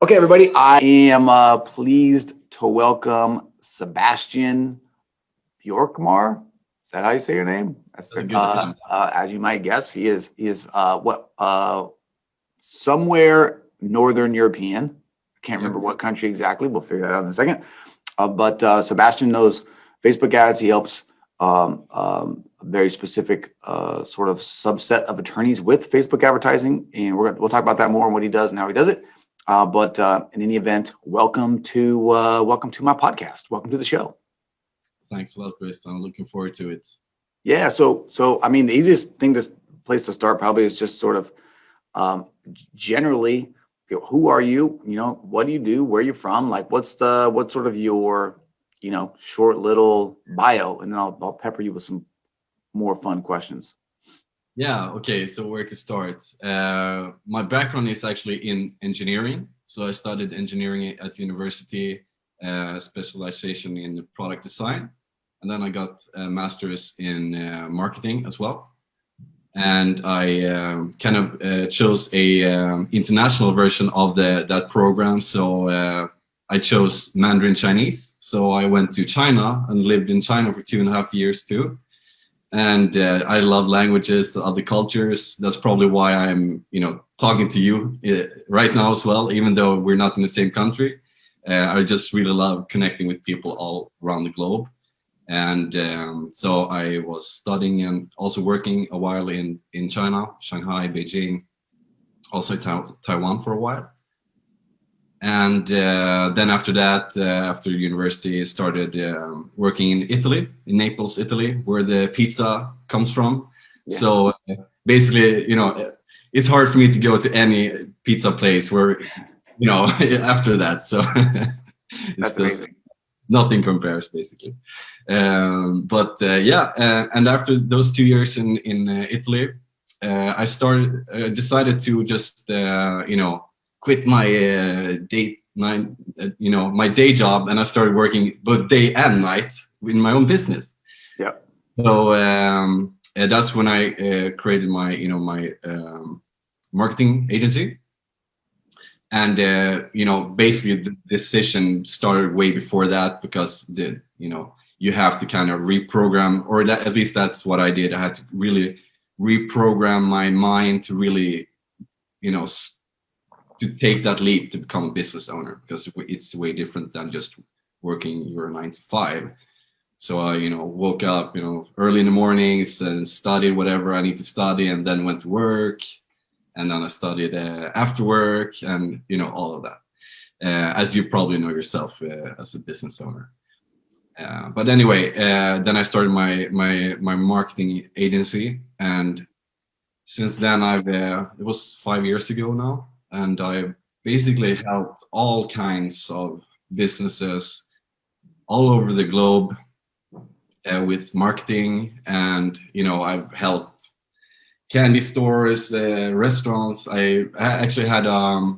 Okay, everybody, I am pleased to welcome Sebastian Björkemar. Is that how you say your name? That's That's a good name. as you might guess, he is somewhere Northern European. I can't Yep. remember what country exactly. We'll figure that out in a second. But Sebastian knows Facebook ads. He helps a very specific sort of subset of attorneys with Facebook advertising, and we'll talk about that more and what he does and how he does it. But in any event, welcome to my podcast. Welcome to the show. Thanks a lot, Chris. I'm looking forward to it. Yeah. So I mean, the easiest place to start probably is just sort of generally, who are you? What do you do? Where are you from? Like, what's sort of your short little bio, and then I'll pepper you with some more fun questions. Yeah. Okay. So where to start? My background is actually in engineering. So I studied engineering at university, specialization in product design, and then I got a master's in marketing as well. And I kind of chose a international version of that program. So I chose Mandarin Chinese. So I went to China and lived in China for 2.5 years too. And I love languages, other cultures. That's probably why I'm, talking to you right now as well, even though we're not in the same country. I just really love connecting with people all around the globe. And so I was studying and also working a while in China, Shanghai, Beijing, also Taiwan for a while. And then after that, after university, started working in Italy, in Naples, Italy, where the pizza comes from. Yeah. So basically, it's hard for me to go to any pizza place where, after that. So That's amazing. Nothing compares, basically. But and after those 2 years in Italy, I decided to just quit my my day job, and I started working both day and night in my own business. Yeah. So that's when I created my marketing agency. And basically the decision started way before that, because you have to kind of reprogram, or at least that's what I did. I had to really reprogram my mind to really to take that leap to become a business owner, because it's way different than just working your 9 to 5. So I woke up early in the mornings and studied whatever I need to study, and then went to work. And then I studied after work, and all of that, as you probably know yourself as a business owner. But anyway, then I started my marketing agency, and since then it was 5 years ago now, and I've basically helped all kinds of businesses all over the globe with marketing, and I've helped candy stores, restaurants. I actually had a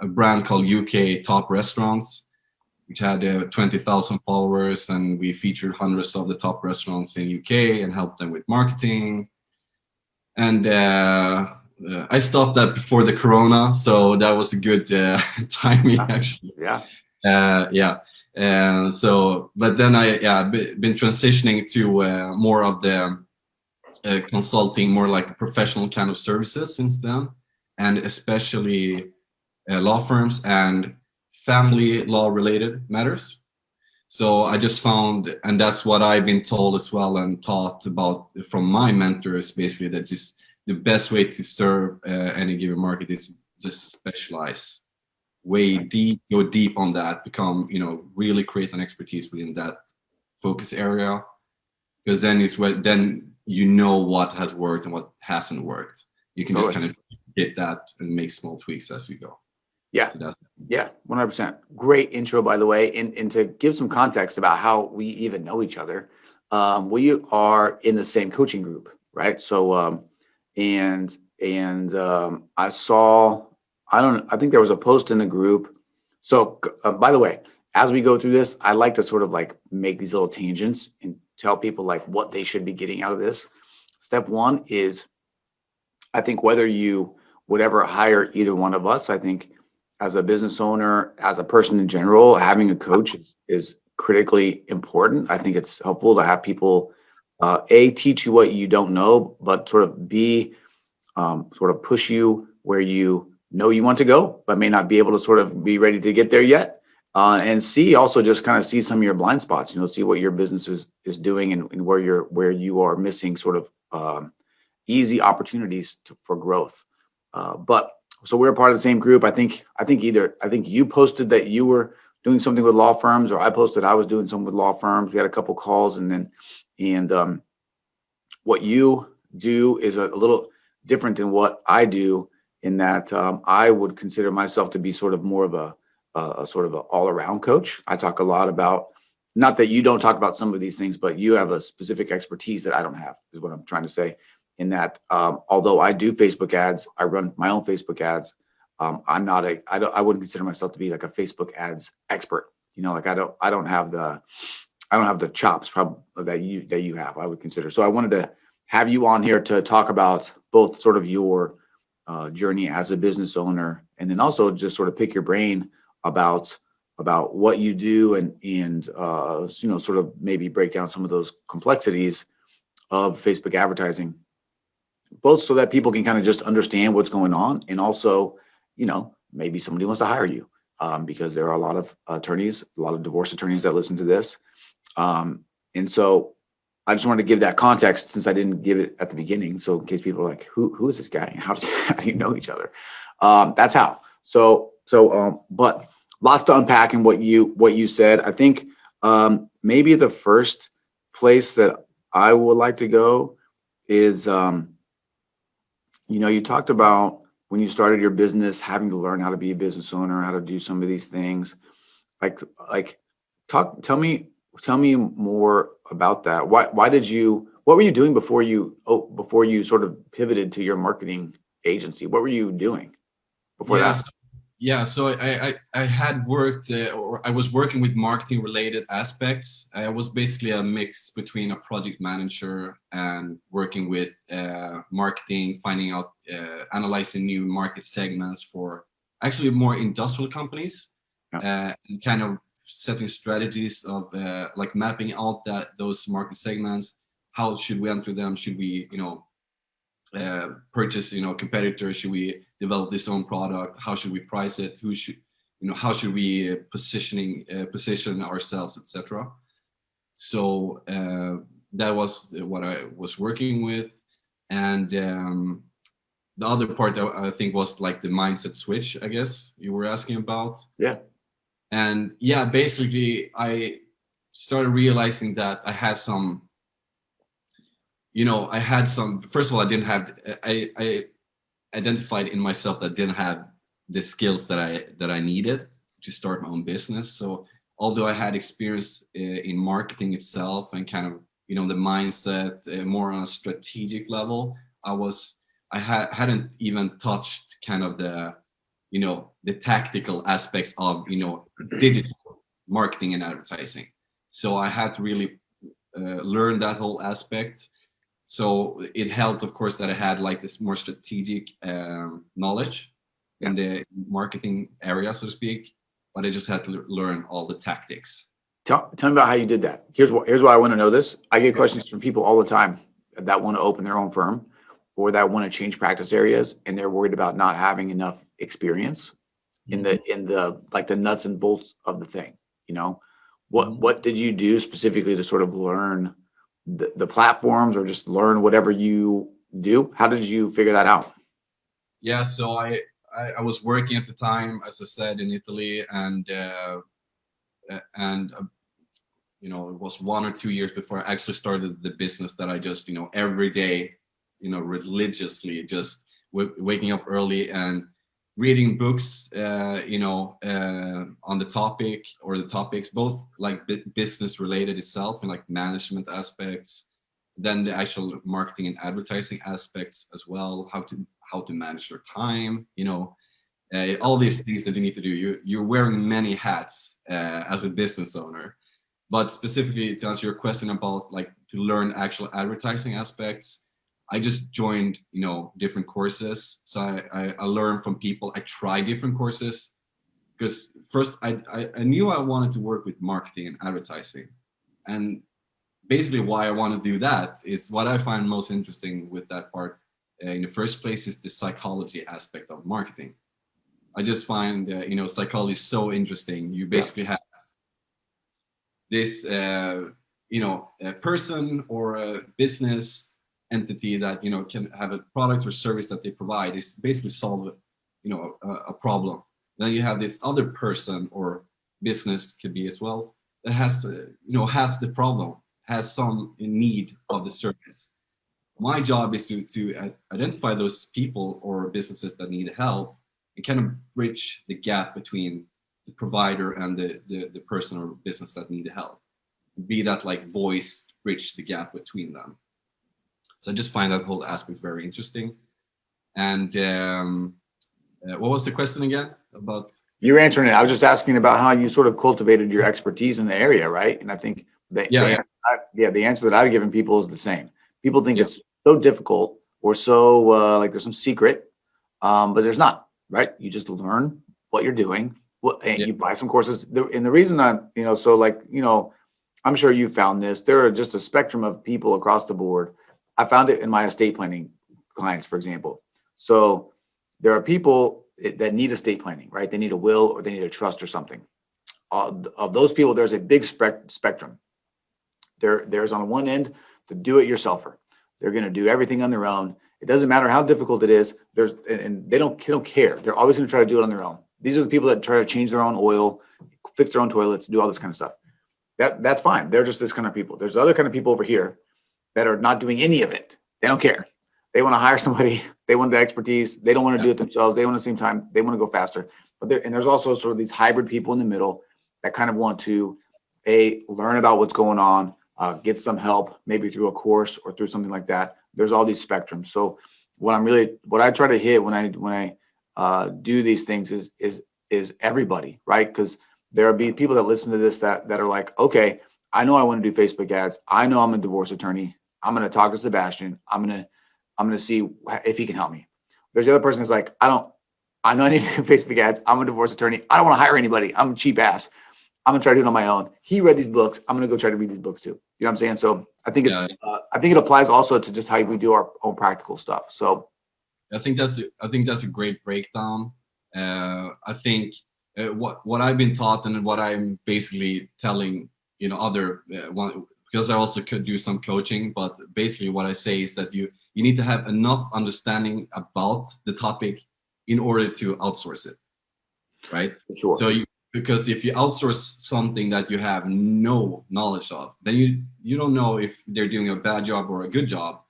brand called UK Top Restaurants, which had 20,000 followers, and we featured hundreds of the top restaurants in UK and helped them with marketing. And I stopped that before the Corona, so that was a good timing, actually. Yeah. But then been transitioning to more of the consulting, more like the professional kind of services since then, and especially law firms and family law related matters. So I just found, and that's what I've been told as well and taught about from my mentors, basically, that just the best way to serve any given market is just specialize way deep, go deep on that, become, really create an expertise within that focus area, because then you know what has worked and what hasn't worked. You can just kind of get that and make small tweaks as you go. Yeah. So yeah, 100%. Great intro, by the way. And to give some context about how we even know each other, we are in the same coaching group, right? So, I think there was a post in the group. So, by the way, as we go through this, I like to sort of like make these little tangents and tell people like what they should be getting out of this. Step one is, I think whether you would ever hire either one of us, I think as a business owner, as a person in general, having a coach is critically important. I think it's helpful to have people, A, teach you what you don't know, but sort of B, sort of push you where you know you want to go, but may not be able to sort of be ready to get there yet. And C, also just kind of see some of your blind spots, see what your business is doing and where you are missing sort of easy opportunities for growth. But so we're part of the same group. I think you posted that you were doing something with law firms, or I posted I was doing something with law firms. We had a couple calls, and what you do is a little different than what I do, in that I would consider myself to be sort of more of a sort of an all-around coach. I talk a lot about, not that you don't talk about some of these things, but you have a specific expertise that I don't have, is what I'm trying to say. In that, although I do Facebook ads, I run my own Facebook ads. I wouldn't consider myself to be like a Facebook ads expert. Like I don't have the chops probably that you have, I would consider. So I wanted to have you on here to talk about both sort of your journey as a business owner, and then also just sort of pick your brain about what you do, and sort of maybe break down some of those complexities of Facebook advertising, both so that people can kind of just understand what's going on, and also, maybe somebody wants to hire you, because there are a lot of attorneys, a lot of divorce attorneys that listen to this. And so I just wanted to give that context, since I didn't give it at the beginning. So in case people are like, who is this guy? How do you know each other? That's how. But lots to unpack in what you said. I think maybe the first place that I would like to go is, you talked about when you started your business, having to learn how to be a business owner, how to do some of these things. Tell me more about that. What were you doing before you sort of pivoted to your marketing agency? What were you doing before that? So I had worked, or I was working with marketing related aspects. I was basically a mix between a project manager and working with marketing, finding out, analyzing new market segments for actually more industrial companies, and kind of setting strategies of like mapping out those market segments. How should we enter them? Should we, purchase, competitors? Should we develop this own product? How should we price it? How should we position ourselves, etc. So that was what I was working with. And the other part I think was like the mindset switch, I guess you were asking about. Yeah. And yeah, basically I started realizing that I had some, first of all, I identified in myself that didn't have the skills that I needed to start my own business. So although I had experience in marketing itself and kind of, the mindset more on a strategic level, I hadn't even touched kind of the tactical aspects of, digital marketing and advertising. So I had to really learn that whole aspect. So it helped, of course, that I had like this more strategic knowledge in the marketing area, so to speak. But I just had to learn all the tactics. Tell me about how you did that. Here's why I want to know this. I get questions from people all the time that want to open their own firm, or that want to change practice areas, and they're worried about not having enough experience in the like the nuts and bolts of the thing. What did you do specifically to sort of learn the platforms, or just learn whatever you do? How did you figure that out? Yeah, so I was working at the time, as I said, in Italy, and it was 1 or 2 years before I actually started the business that I just, every day, religiously just waking up early and reading books, on the topic or the topics, both like business related itself and like management aspects, then the actual marketing and advertising aspects as well, how to manage your time, all these things that you need to do. You're wearing many hats as a business owner. But specifically to answer your question about like to learn actual advertising aspects, I just joined, different courses. So I learned from people. I tried different courses, because first I knew I wanted to work with marketing and advertising, and basically why I want to do that is what I find most interesting with that part in the first place is the psychology aspect of marketing. I just find psychology so interesting. You basically have this a person or a business entity that can have a product or service that they provide is basically solve a problem. Then you have this other person or business, could be as well, that has has the problem, has some need of the service. My job is to identify those people or businesses that need help and kind of bridge the gap between the provider and the person or business that need help. Be that like voice, bridge the gap between them. So I just find that whole aspect very interesting. And what was the question again about? You're answering it. I was just asking about how you sort of cultivated your expertise in the area, right? And I think the answer that I've given people is the same. People think it's so difficult or so like there's some secret, but there's not, right? You just learn what you're doing. You buy some courses. And the reason I'm sure you found this. There are just a spectrum of people across the board. I found it in my estate planning clients, for example. So there are people that need estate planning, right? They need a will or they need a trust or something. Of those people, there's a big spectrum. There's on one end the do-it-yourselfer. They're going to do everything on their own. It doesn't matter how difficult it is. And they don't care. They're always going to try to do it on their own. These are the people that try to change their own oil, fix their own toilets, do all this kind of stuff. That's fine. They're just this kind of people. There's other kind of people over here that are not doing any of it. They don't care. They want to hire somebody. They want the expertise. They don't want to do it themselves. They want at the same time, they want to go faster. And there's also sort of these hybrid people in the middle that kind of want to learn about what's going on, get some help, maybe through a course or through something like that. There's all these spectrums. So what I try to hit when I do these things is everybody, right? Because there'll be people that listen to this that are like, okay, I know I want to do Facebook ads. I know I'm a divorce attorney. I'm going to talk to Sebastian. I'm going to see if he can help me. There's the other person that's like, I know I need to do Facebook ads. I'm a divorce attorney. I don't want to hire anybody. I'm a cheap ass. I'm gonna try to do it on my own. He read these books. I'm gonna go try to read these books too. You know what I'm saying? So I think I think it applies also to just how we do our own practical stuff. So I think that's a great breakdown. I think what I've been taught and what I'm basically telling other because I also could do some coaching, but basically what I say is that you need to have enough understanding about the topic in order to outsource it, right? Sure. So because if you outsource something that you have no knowledge of, then you don't know if they're doing a bad job or a good job,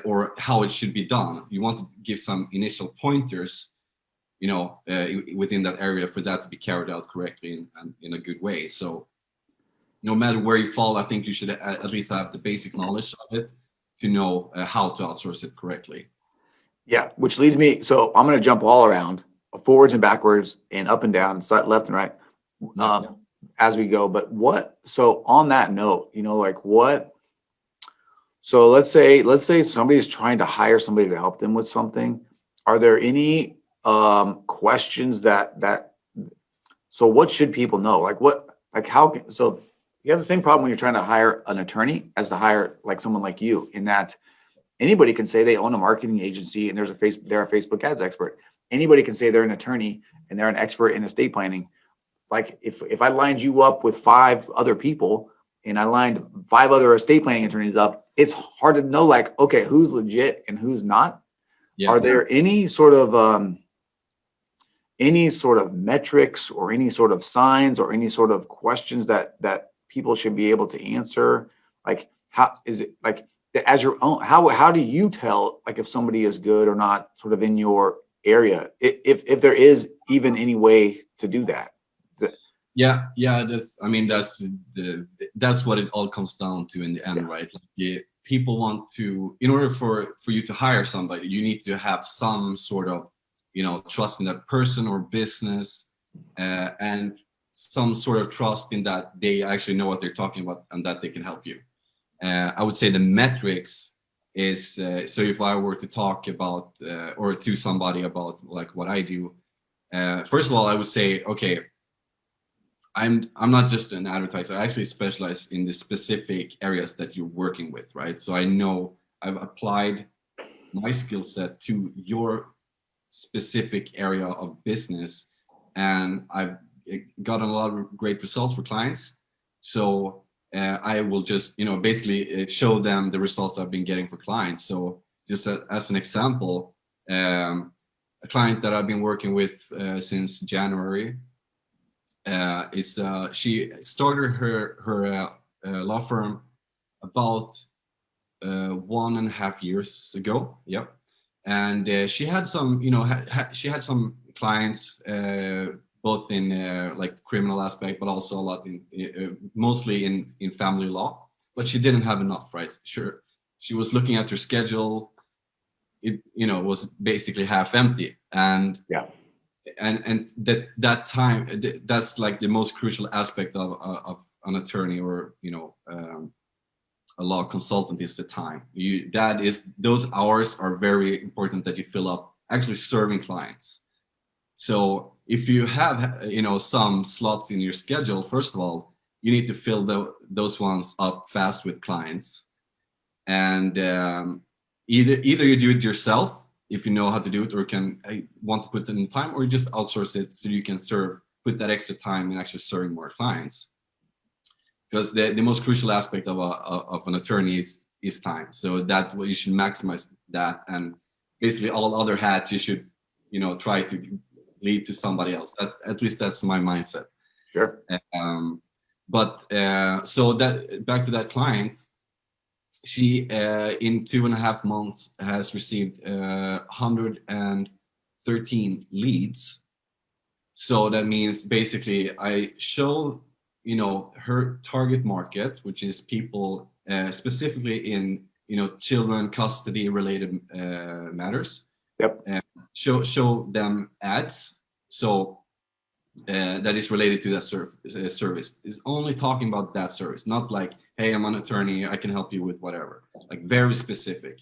or how it should be done. You want to give some initial pointers, within that area for that to be carried out correctly and in a good way. So no matter where you fall, I think you should at least have the basic knowledge of it to know how to outsource it correctly. Yeah, which leads me, so I'm going to jump all around, forwards and backwards and up and down, left and right, as we go. But so on that note, so let's say somebody is trying to hire somebody to help them with something. Are there any questions so what should people know? So you have the same problem when you're trying to hire an attorney as to hire like someone like you, in that anybody can say they own a marketing agency and they're a Facebook ads expert. Anybody can say they're an attorney and they're an expert in estate planning. Like if I lined you up with 5 other people and I lined 5 other estate planning attorneys up, it's hard to know, like, okay, who's legit and who's not. Yeah. Are there any sort of metrics or any sort of signs or any sort of questions that people should be able to answer? Like, how is it, like, as your own, how do you tell, like, if somebody is good or not, sort of in your area, if there is even any way to do that? That's what it all comes down to in the end, right? Like, people want to, in order for you to hire somebody, you need to have some sort of trust in that person or business, and some sort of trust in that they actually know what they're talking about and that they can help you. I would say the metrics is, so if I were to talk about or to somebody about like what I do, First of all, I would say, okay, I'm not just an advertiser. I actually specialize in the specific areas that you're working with, right? So I know I've applied my skill set to your specific area of business, and I've gotten a lot of great results for clients. So I will just, basically show them the results I've been getting for clients. So just as an example, a client that I've been working with since January is she started her law firm about 1.5 years ago. Yep. And she had some, she had some clients, both in like the criminal aspect, but also a lot in mostly in family law. But she didn't have enough, right? Sure, she was looking at her schedule. It, was basically half empty, and Yeah. and that time, that's like the most crucial aspect of an attorney, or a law consultant, is the time. Those hours are very important that you fill up actually serving clients. So if you have some slots in your schedule, first of all, you need to fill those ones up fast with clients. And either you do it yourself if you know how to do it, or want to put it in time, or you just outsource it so you can put that extra time in actually serving more clients. Because the most crucial aspect of an attorney is time. So that you should maximize that, and basically all other hats you should try to leave to somebody else. At least that's my mindset. Sure. So that, back to that client, she in 2.5 months has received 113 leads. So that means basically I show her target market, which is people specifically in children custody related matters. Yep. Show them ads. So that is related to that service. Is only talking about that service, not like, hey, I'm an attorney, I can help you with whatever. Like very specific.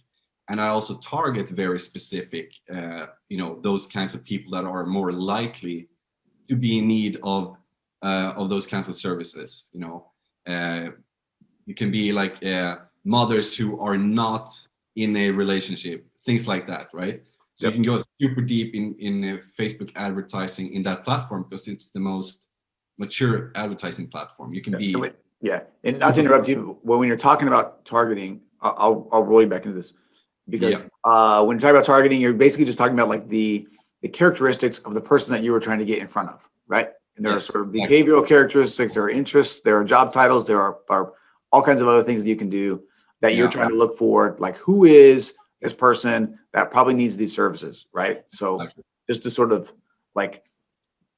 And I also target very specific, those kinds of people that are more likely to be in need of those kinds of services. You can be like mothers who are not in a relationship, things like that, right? So Yep. you can go super deep in Facebook advertising in that platform, because it's the most mature advertising platform. You can be. And not to interrupt you, but when you're talking about targeting, I'll roll you back into this, because when you're talking about targeting, you're basically just talking about like the characteristics of the person that you were trying to get in front of, right? And there are sort of behavioral characteristics, there are interests, there are job titles, there are all kinds of other things that you can do that you're trying to look for, like who is this person that probably needs these services, right? So just to sort of like,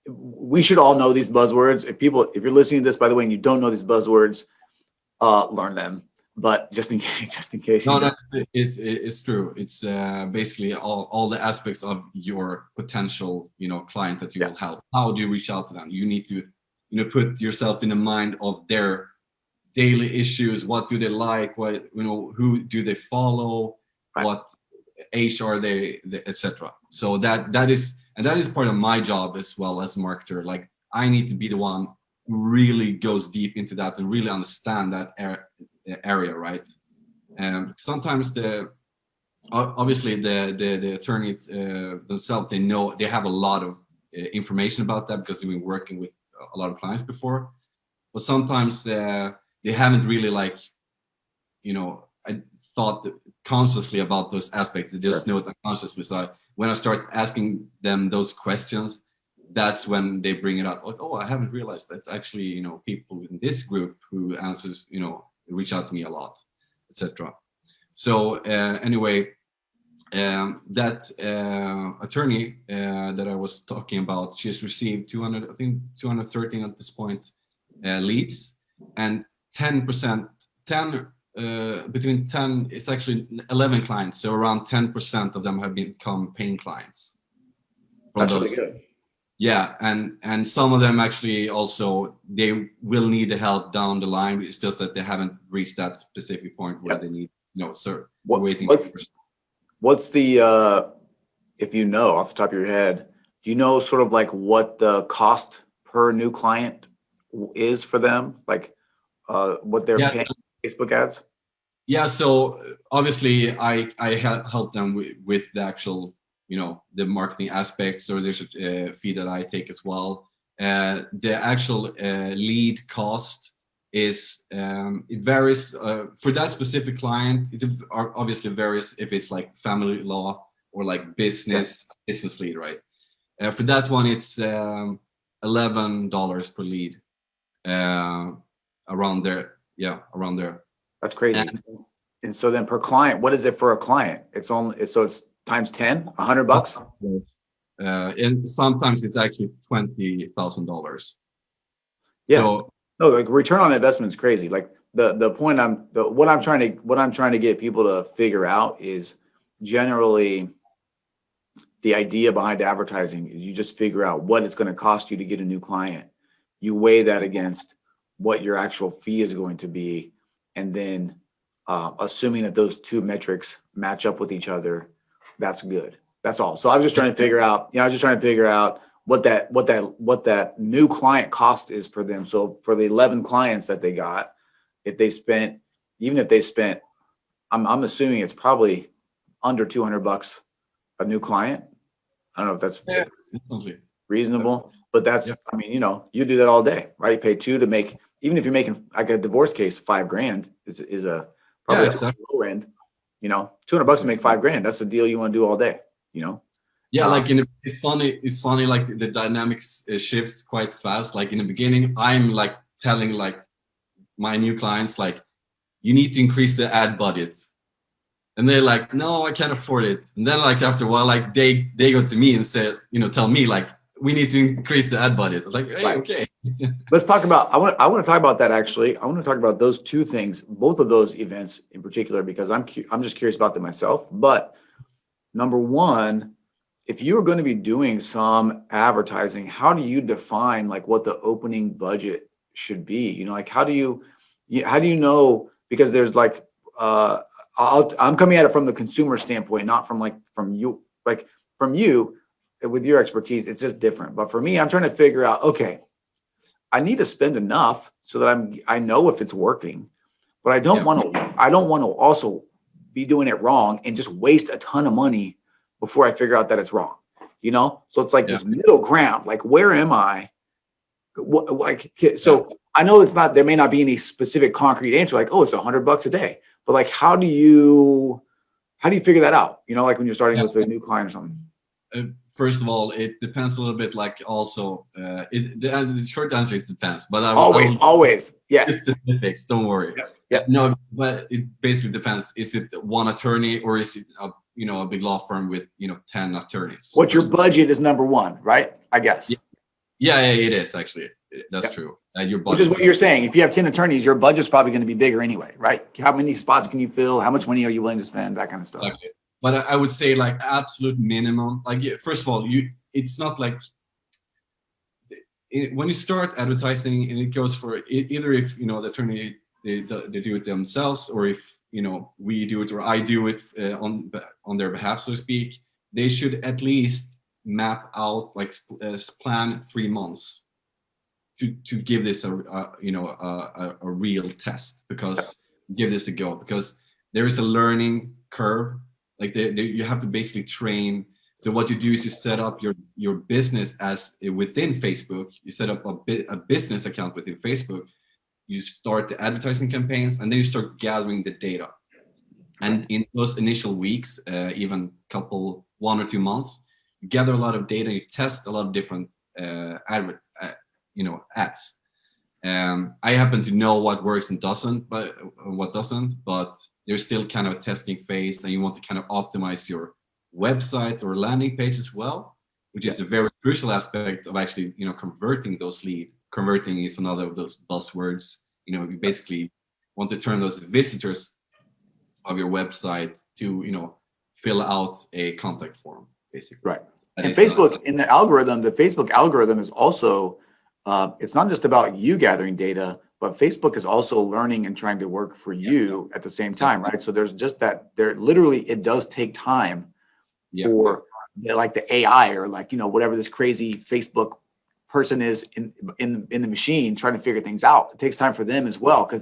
we should all know these buzzwords. If you're listening to this, by the way, and you don't know these buzzwords, learn them. But just in case. No, it's true. It's basically all the aspects of your potential, client that you will help. How do you reach out to them? You need to, put yourself in the mind of their daily issues. What do they like? What, who do they follow? Right. What age are they, etc. So that is part of my job as well as marketer. Like I need to be the one who really goes deep into that and really understand that area, right? And sometimes obviously the attorneys themselves, they have a lot of information about that because they've been working with a lot of clients before, but sometimes they haven't really I thought consciously about those aspects. They just know it unconsciously. So when I start asking them those questions, that's when they bring it up. Like, oh, I haven't realized that's actually, people in this group who answers, reach out to me a lot, etc. So anyway, that attorney that I was talking about, she's received 213 at this point leads, and 10%, between 10, it's actually 11 clients. So around 10% of them have become paying clients. That's really good. Yeah, and some of them actually also, they will need the help down the line. It's just that they haven't reached that specific point where they need, sir, waiting. What's the, if off the top of your head, Do you know sort of like what the cost per new client is for them? Like what they're Yeah. paying Facebook ads? Yeah, so obviously I help them with the actual, the marketing aspects. So there's a fee that I take as well. The actual lead cost is it varies for that specific client. It obviously varies if it's like family law or like business lead, right? For that one, it's $11 per lead, around there. Yeah, around there. That's crazy. And so then per client, what is it for a client? It's times 10, $100. And sometimes it's actually $20,000. Yeah. So No, like return on investment is crazy. Like what I'm trying to get people to figure out is generally the idea behind advertising is you just figure out what it's going to cost you to get a new client. You weigh that against what your actual fee is going to be, and then assuming that those two metrics match up with each other, that's good. That's all. So I was just trying to figure out, what that new client cost is for them. So for the 11 clients that they got, if they spent, I'm assuming it's probably under $200 a new client. I don't know if that's reasonable, but that's, I mean, you do that all day, right? You pay two to make, even if you're making like a divorce case, $5,000 is a probably a low end, $200 to make $5,000. That's the deal you want to do all day, Yeah, like it's funny, like the dynamics shifts quite fast. Like in the beginning, I'm like telling like my new clients, like, you need to increase the ad budget. And they're like, no, I can't afford it. And then like after a while, like they go to me and say, tell me like, we need to increase the ad budget. I was like, hey, right. Okay. Let's talk about, I want to talk about that actually. I want to talk about those two things, both of those events in particular, because I'm just curious about them myself. But number one, if you are going to be doing some advertising, how do you define like what the opening budget should be? Like how do you know, because there's like, I'm coming at it from the consumer standpoint, not from you with your expertise, it's just different. But for me, I'm trying to figure out, okay, I need to spend enough so that I know if it's working, but I don't want to also be doing it wrong and just waste a ton of money before I figure out that it's wrong, So it's like this middle ground, like, where am I? So I know there may not be any specific concrete answer, like, oh, it's $100 a day, but like, how do you figure that out? Like when you're starting with a new client or something. First of all, it depends a little bit. Like also, the short answer is depends. But always, yeah. Specifics, don't worry. Yep. No, but it basically depends. Is it one attorney or is it a big law firm with 10 attorneys? What your budget is number one, right? I guess. Yeah, it is actually. That's true. Your budget, which is what you're saying. If you have 10 attorneys, your budget's probably going to be bigger anyway, right? How many spots can you fill? How much money are you willing to spend? That kind of stuff. Exactly. But I would say like absolute minimum. Like first of all, it's not like when you start advertising, and it goes for either if the attorney they do it themselves, or if we do it or I do it on their behalf, so to speak. They should at least map out like plan 3 months to give this a real test, because give this a go, because there is a learning curve. Like you have to basically train. So what you do is you set up your business as within Facebook. You set up a business account within Facebook. You start the advertising campaigns, and then you start gathering the data. And in those initial weeks, even 1 or 2 months, you gather a lot of data. You test a lot of different ads. I happen to know what works and doesn't, but what doesn't. But there's still kind of a testing phase, and you want to kind of optimize your website or landing page as well, which is a very crucial aspect of actually converting those leads. Converting is another of those buzzwords. You basically want to turn those visitors of your website to fill out a contact form, basically. Right. And Facebook in the algorithm, the Facebook algorithm is also it's not just about you gathering data, but Facebook is also learning and trying to work for you at the same time, right? So there's just that it does take time like the AI or like, you know, whatever this crazy Facebook person is in the machine trying to figure things out. It takes time for them as well, because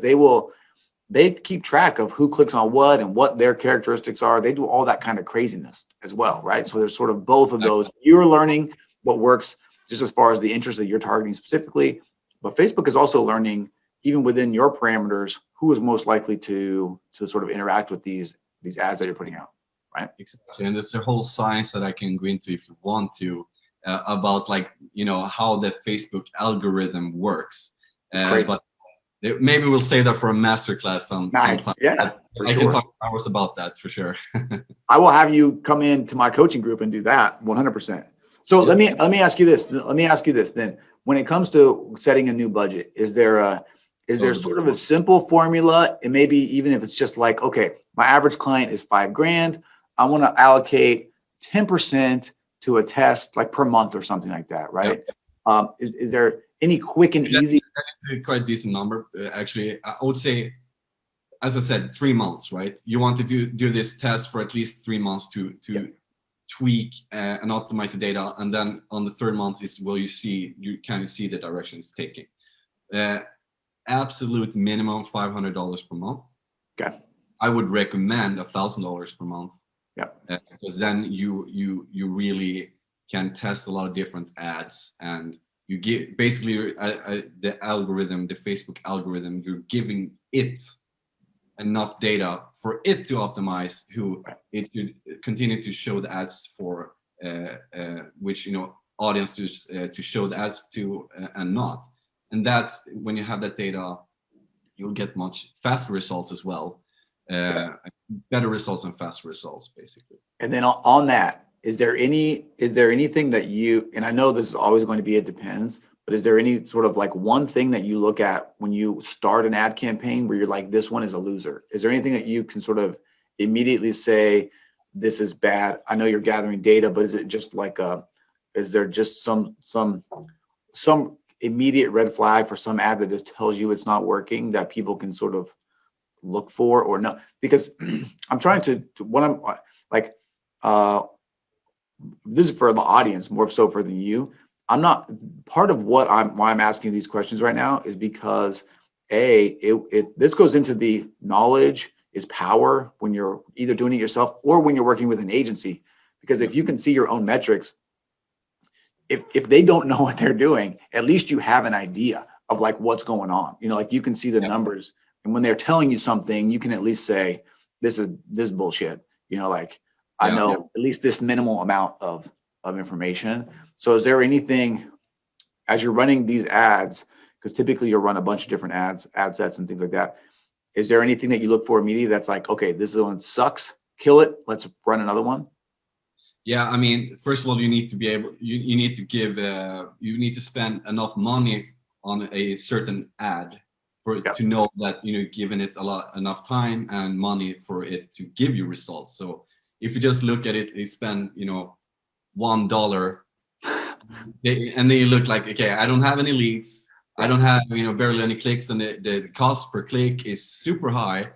they keep track of who clicks on what and what their characteristics are. They do all that kind of craziness as well, right? So there's sort of both of those. You're learning what works just as far as the interest that you're targeting specifically, but Facebook is also learning, even within your parameters, who is most likely to sort of interact with these ads that you're putting out, right? Exactly, and there's a whole science that I can go into if you want to, about like, you know, how the Facebook algorithm works. It's crazy. But maybe we'll save that for a masterclass sometime. Yeah, I can talk hours about that for sure. I will have you come into my coaching group and do that 100%. So let me ask you this. Let me ask you this then. When it comes to setting a new budget, is there sort of a simple formula? And maybe even if it's just like, okay, my average client is $5,000. I want to allocate 10% to a test like per month or something like that, right? Yeah. Is there any quick and easy? That's a quite decent number, actually. I would say, as I said, 3 months, right? You want to do this test for at least 3 months to tweak and optimize the data, and then on the third month is where you kind of see the direction it's taking. Absolute minimum $500 per month. Okay. I would recommend $1,000 per month. Yeah. Because then you really can test a lot of different ads, and you give basically the algorithm, the Facebook algorithm, you're giving it enough data for it to optimize who it should continue to show the ads for, which, you know, audience to show the ads to and not. And that's when you have that data, you'll get much faster results as well. Better results and faster results, basically. And then on that, is there anything that you, and I know this is always going to be, it depends, but is there any sort of like one thing that you look at when you start an ad campaign where you're like, this one is a loser? Is there anything that you can sort of immediately say, this is bad? I know you're gathering data, but is it just like is there just some immediate red flag for some ad that just tells you it's not working that people can sort of look for or no? Because I'm trying to what I'm like, this is for the audience more so for than you. I'm not part of why I'm asking these questions right now is because this goes into the knowledge is power when you're either doing it yourself or when you're working with an agency. Because if you can see your own metrics, if they don't know what they're doing, at least you have an idea of like what's going on. You know, like you can see the numbers, and when they're telling you something, you can at least say, this is bullshit. You know, like I know at least this minimal amount of information. So is there anything as you're running these ads, because typically you'll run a bunch of different ad sets and things like that. Is there anything that you look for immediately that's like, okay, this one sucks, kill it, let's run another one? Yeah, I mean, first of all, you need to be able, you need to give, you need to spend enough money on a certain ad for it to know that, you know, given it enough time and money for it to give you results. So if you just look at it, you spend, you know, $1, and then you look like, okay, I don't have any leads, I don't have, you know, barely any clicks, and the cost per click is super high.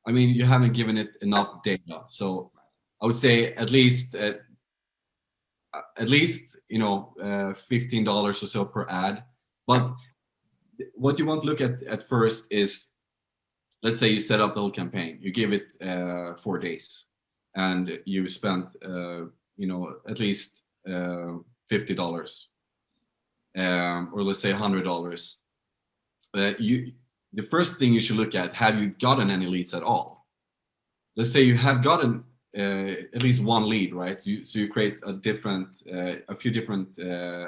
I mean, you haven't given it enough data. So I would say at least, you know, $15 or so per ad. But what you want to look at first is, let's say you set up the whole campaign, you give it 4 days, and you spent, you know, at least $50, or let's say $100. The first thing you should look at, have you gotten any leads at all? Let's say you have gotten at least one lead, right? So you create a few different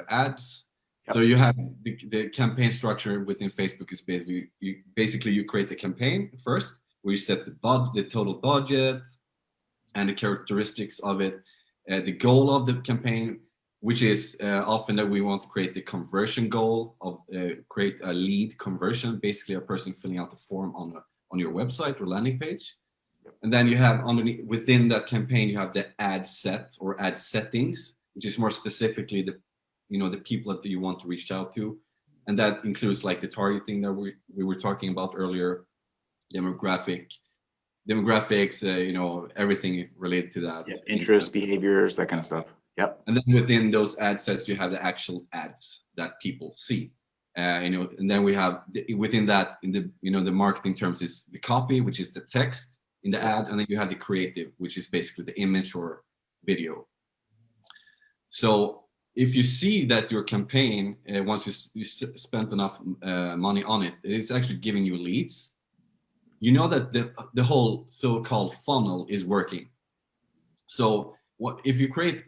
ads. Yep. So you have the campaign structure within Facebook is basically you create the campaign first, where you set the total budget and the characteristics of it, the goal of the campaign, which is often that we want to create the conversion goal of create a lead conversion, basically a person filling out the form on your website or landing page. And then you have underneath within that campaign, you have the ad set or ad settings, which is more specifically the people that you want to reach out to. And that includes like the targeting that we were talking about earlier, demographics, you know, everything related to that. Yeah, interest, behaviors, that kind of stuff. Yep. And then within those ad sets, you have the actual ads that people see. And then we have within that, in the the marketing terms, is the copy, which is the text in the ad, and then you have the creative, which is basically the image or video. So if you see that your campaign, once you spent enough money on it, it's actually giving you leads, you know that the whole so-called funnel is working. So if you create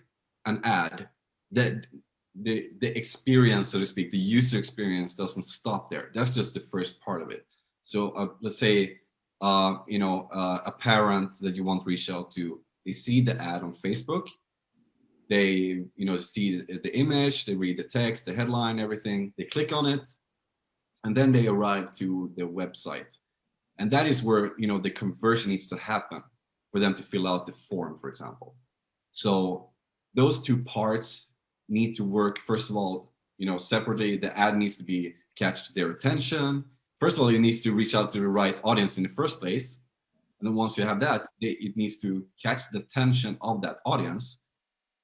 an ad, that the experience, so to speak, the user experience doesn't stop there. That's just the first part of it. So let's say a parent that you want to reach out to, they see the ad on Facebook, they see the image, they read the text, the headline, everything, they click on it, and then they arrive to the website. And that is where the conversion needs to happen for them to fill out the form, for example. So those two parts need to work, first of all, separately. The ad needs to be catch their attention. First of all, it needs to reach out to the right audience in the first place. And then once you have that, it needs to catch the attention of that audience.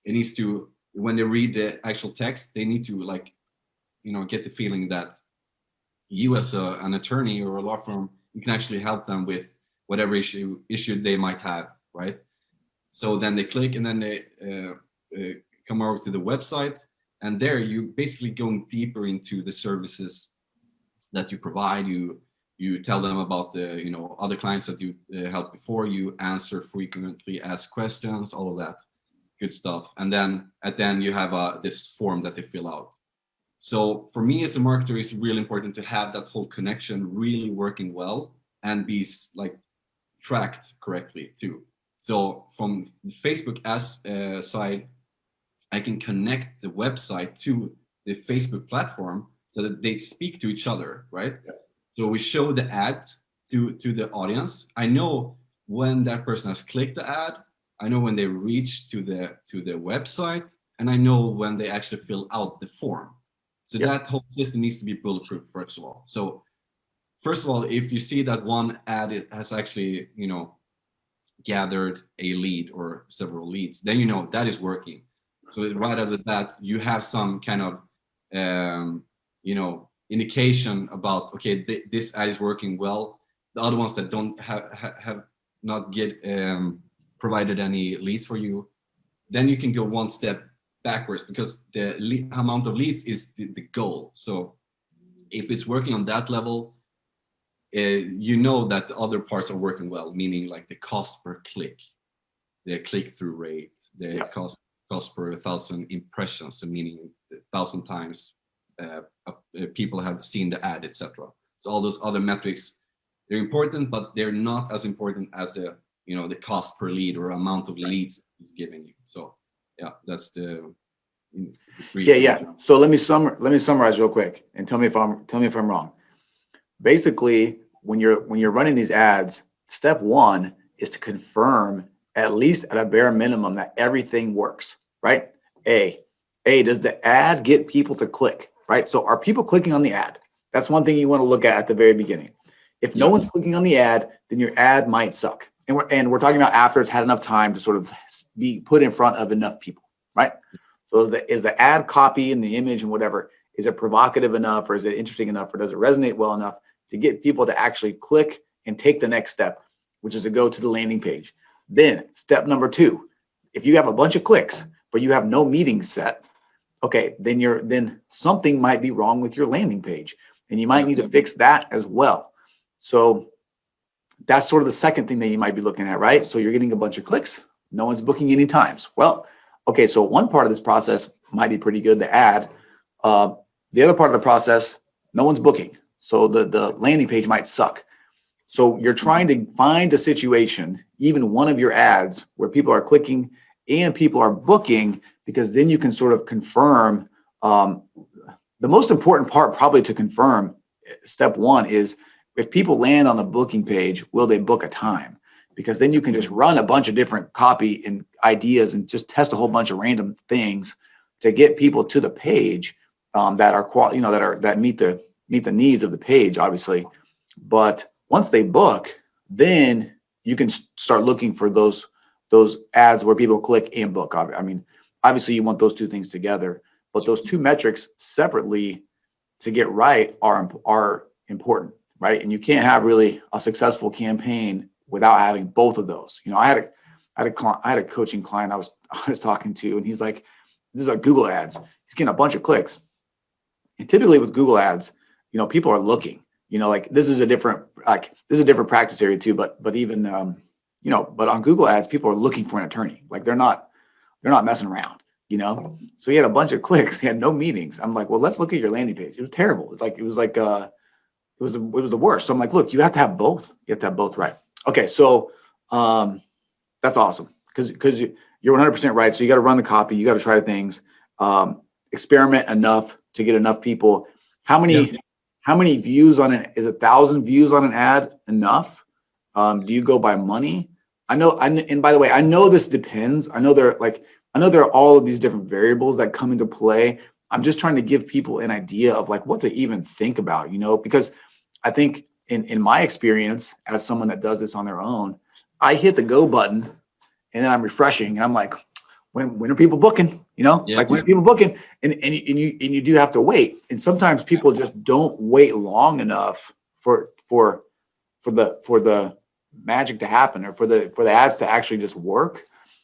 It needs to, when they read the actual text, they need to get the feeling that you as an attorney or a law firm, you can actually help them with whatever issue they might have, right? So then they click, and then they come over to the website, and there you basically going deeper into the services that you provide. You tell them about the other clients that you helped before. You answer frequently asked questions, all of that good stuff. And then at the end you have this form that they fill out. So for me as a marketer, it's really important to have that whole connection really working well and be tracked correctly too. So from the Facebook side, I can connect the website to the Facebook platform so that they speak to each other, right? Yeah. So we show the ad to the audience. I know when that person has clicked the ad. I know when they reach to the website, and I know when they actually fill out the form. So that whole system needs to be bulletproof, first of all. So first of all, if you see that one ad it has actually gathered a lead or several leads, then that is working. So right after that, you have some kind of indication about, okay, this ad is working well. The other ones that don't have not get provided any leads for you, then you can go one step backwards, because the amount of leads is the goal. So if it's working on that level, that the other parts are working well, meaning like the cost per click, the click-through rate, the cost per 1,000 impressions, so meaning 1,000 times people have seen the ad, etc. So all those other metrics, they're important, but they're not as important as the cost per lead or amount of leads it's giving you. So that's the So let me summarize real quick and tell me if I'm wrong. Basically, when you're running these ads, step one is to confirm, at least at a bare minimum, that everything works, right? Does the ad get people to click, right? So are people clicking on the ad? That's one thing you want to look at the very beginning. If no one's clicking on the ad, then your ad might suck. And we're talking about after it's had enough time to sort of be put in front of enough people, right? So is the ad copy and the image and whatever, is it provocative enough, or is it interesting enough, or does it resonate well enough to get people to actually click and take the next step, which is to go to the landing page? Then step number two, if you have a bunch of clicks, but you have no meeting set, okay, then something might be wrong with your landing page, and you might need to fix that as well. So that's sort of the second thing that you might be looking at, right? So you're getting a bunch of clicks, no one's booking any times. Well, okay, so one part of this process might be pretty good, the ad. The other part of the process, no one's booking. So the landing page might suck. So you're trying to find a situation, even one of your ads, where people are clicking and people are booking, because then you can sort of confirm. The most important part probably to confirm, step one, is if people land on the booking page, will they book a time? Because then you can just run a bunch of different copy and ideas and just test a whole bunch of random things to get people to the page that meet the needs of the page, obviously. But once they book, then you can start looking for those ads where people click and book. I mean, obviously you want those two things together, but those two metrics separately to get right are important, right? And you can't have really a successful campaign without having both of those. You know, I had a coaching client I was talking to, and he's like, this is like Google ads. He's getting a bunch of clicks. And typically with Google ads, you know, people are looking, you know, like this is a different practice area too, but even, you know, but on Google ads, people are looking for an attorney. Like they're not messing around, you know? So he had a bunch of clicks. He had no meetings. I'm like, well, let's look at your landing page. It was terrible. It was the worst. So I'm like, look, you have to have both. You have to have both right. Okay. So, that's awesome. Cause you're 100% right. So you got to run the copy. You got to try things, experiment enough to get enough people. How many views on is 1,000 views on an ad enough? Do you go by money? And by the way, I know this depends. I know there are all of these different variables that come into play. I'm just trying to give people an idea of like what to even think about, you know, because I think in my experience as someone that does this on their own, I hit the go button and then I'm refreshing and I'm like, when are people booking? You know, when are people booking? And you do have to wait. And sometimes people just don't wait long enough for the magic to happen or for the ads to actually just work.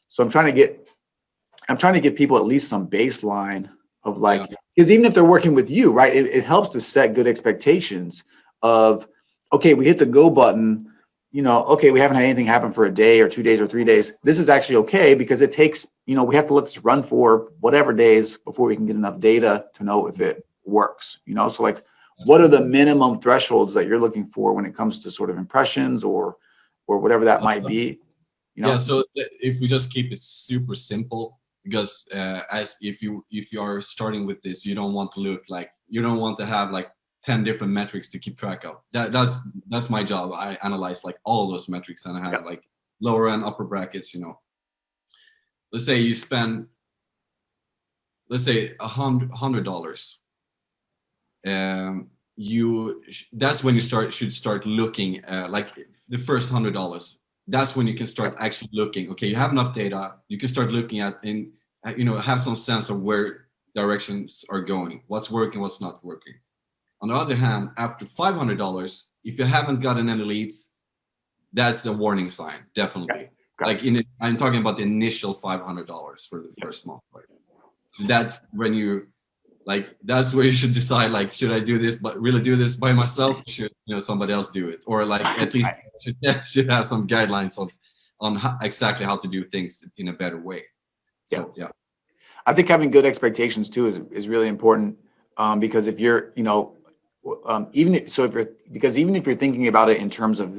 So I'm trying to give people at least some baseline of like, because even if they're working with you, right, it helps to set good expectations of, okay, we hit the go button, you know, okay, we haven't had anything happen for a day or 2 days or 3 days. This is actually okay because it takes, you know, we have to let this run for whatever days before we can get enough data to know if it works, you know? So like, what are the minimum thresholds that you're looking for when it comes to sort of impressions or whatever that might be, you know? Yeah, so if we just keep it super simple, because as if you are starting with this, you don't want to have like 10 different metrics to keep track of. That's my job. I analyze like all those metrics and I have like lower and upper brackets, you know. Let's say you spend, let's say $100. That's when you should start looking like the first $100. That's when you can start actually looking. Okay, you have enough data. You can start looking at and you know, have some sense of where directions are going, what's working, what's not working. On the other hand, after $500, if you haven't gotten any leads, that's a warning sign, definitely. I'm talking about the initial $500 for the first month, right? So that's when that's where you should decide, like, should I do this, but really do this by myself? Or should, you know, somebody else do it? Or like at least should have some guidelines on exactly how to do things in a better way. So, yeah. I think having good expectations too is really important because if you're, you know, even if you're thinking about it in terms of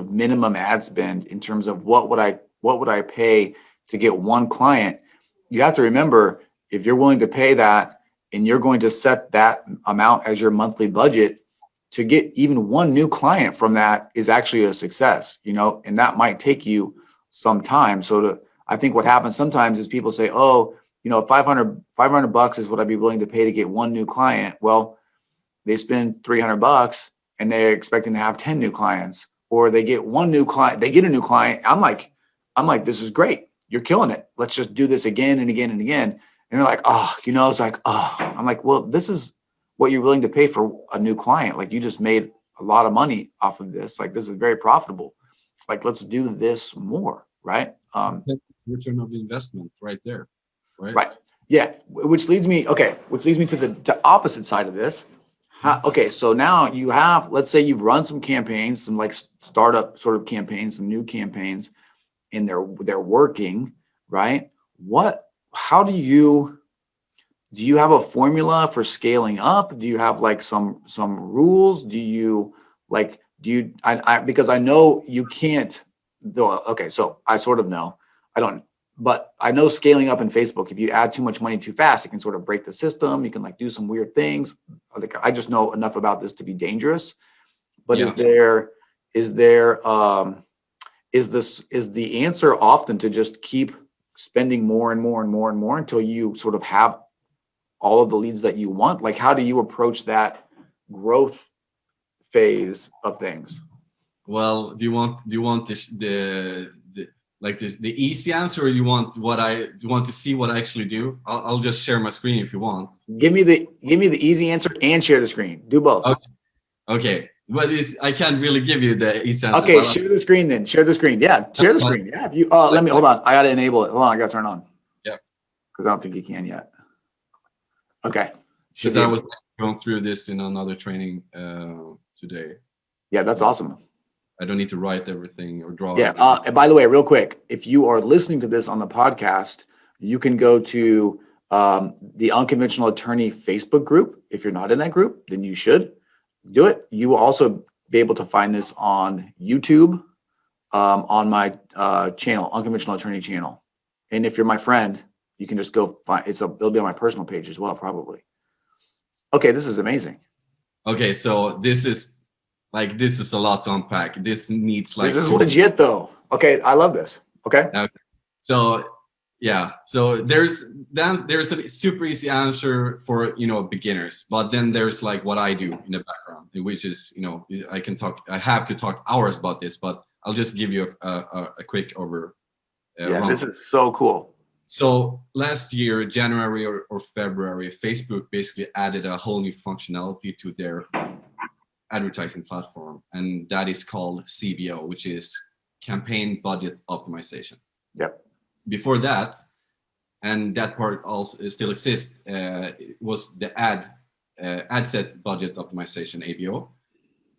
minimum ad spend, in terms of what would I pay to get one client, you have to remember if you're willing to pay that and you're going to set that amount as your monthly budget, to get even one new client from that is actually a success, you know, and that might take you some time. So I think what happens sometimes is people say, oh, you know, $500 is what I'd be willing to pay to get one new client. Well, they spend $300 and they're expecting to have 10 new clients, or they get one new client, they get a new client. I'm like, this is great. You're killing it. Let's just do this again and again and again. And they're like, oh, you know, it's like, oh, I'm like, well, this is what you're willing to pay for a new client. Like you just made a lot of money off of this. Like this is very profitable. Like, let's do this more. Right. Return of the investment right there. Right. Yeah. Which leads me to the opposite side of this. Okay. So now you have, let's say you've run some campaigns, some like startup sort of campaigns, some new campaigns, and they're working, right? How do you have a formula for scaling up? Do you have like some rules? Because I know you can't though. Okay. So I sort of know, but I know scaling up in Facebook, if you add too much money too fast, it can sort of break the system. You can like do some weird things. Like I just know enough about this to be dangerous. But is the answer often to just keep spending more and more and more and more until you sort of have all of the leads that you want? Like, how do you approach that growth phase of things? Well, do you want like this, the easy answer, or you want to see what I actually do? I'll just share my screen if you want. Give me the easy answer and share the screen. Do both. Okay. But I can't really give you the easy answer. Okay, share the screen then. Share the screen. Yeah, share the screen. Yeah. If you let me hold on. I gotta enable it. Hold on, I gotta turn on. Yeah. Because I don't think you can yet. Okay. Because I was going through this in another training today. Yeah, that's awesome. I don't need to write everything or draw. Yeah. And by the way, real quick, if you are listening to this on the podcast, you can go to the Unconventional Attorney Facebook group. If you're not in that group, then you should do it. You will also be able to find this on YouTube, on my channel, Unconventional Attorney channel. And if you're my friend, you can just go find it'll be on my personal page as well, probably. Okay, this is amazing. Okay, so this is a lot to unpack. This needs like this is legit though. Okay, I love this. Okay. So yeah, so there's a super easy answer for beginners, but then there's like what I do in the background, which is I have to talk hours about this, but I'll just give you a quick over. This is so cool. So last year, January or February, Facebook basically added a whole new functionality to their advertising platform, and that is called CBO, which is Campaign Budget Optimization. Yep. Before that, and that part also still exists, was the ad set budget optimization, ABO.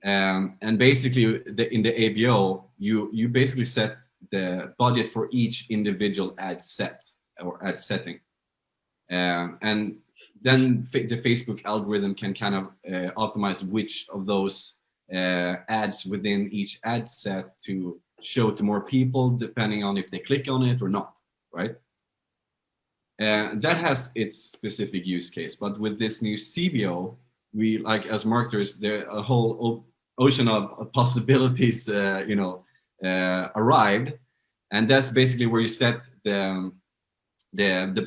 And basically in the ABO, you basically set the budget for each individual ad set or ad setting. And then the Facebook algorithm can kind of optimize which of those ads within each ad set to show to more people, depending on if they click on it or not, right? That has its specific use case, but with this new CBO, we, like as marketers, there a whole ocean of possibilities, arrived, and that's basically where you set the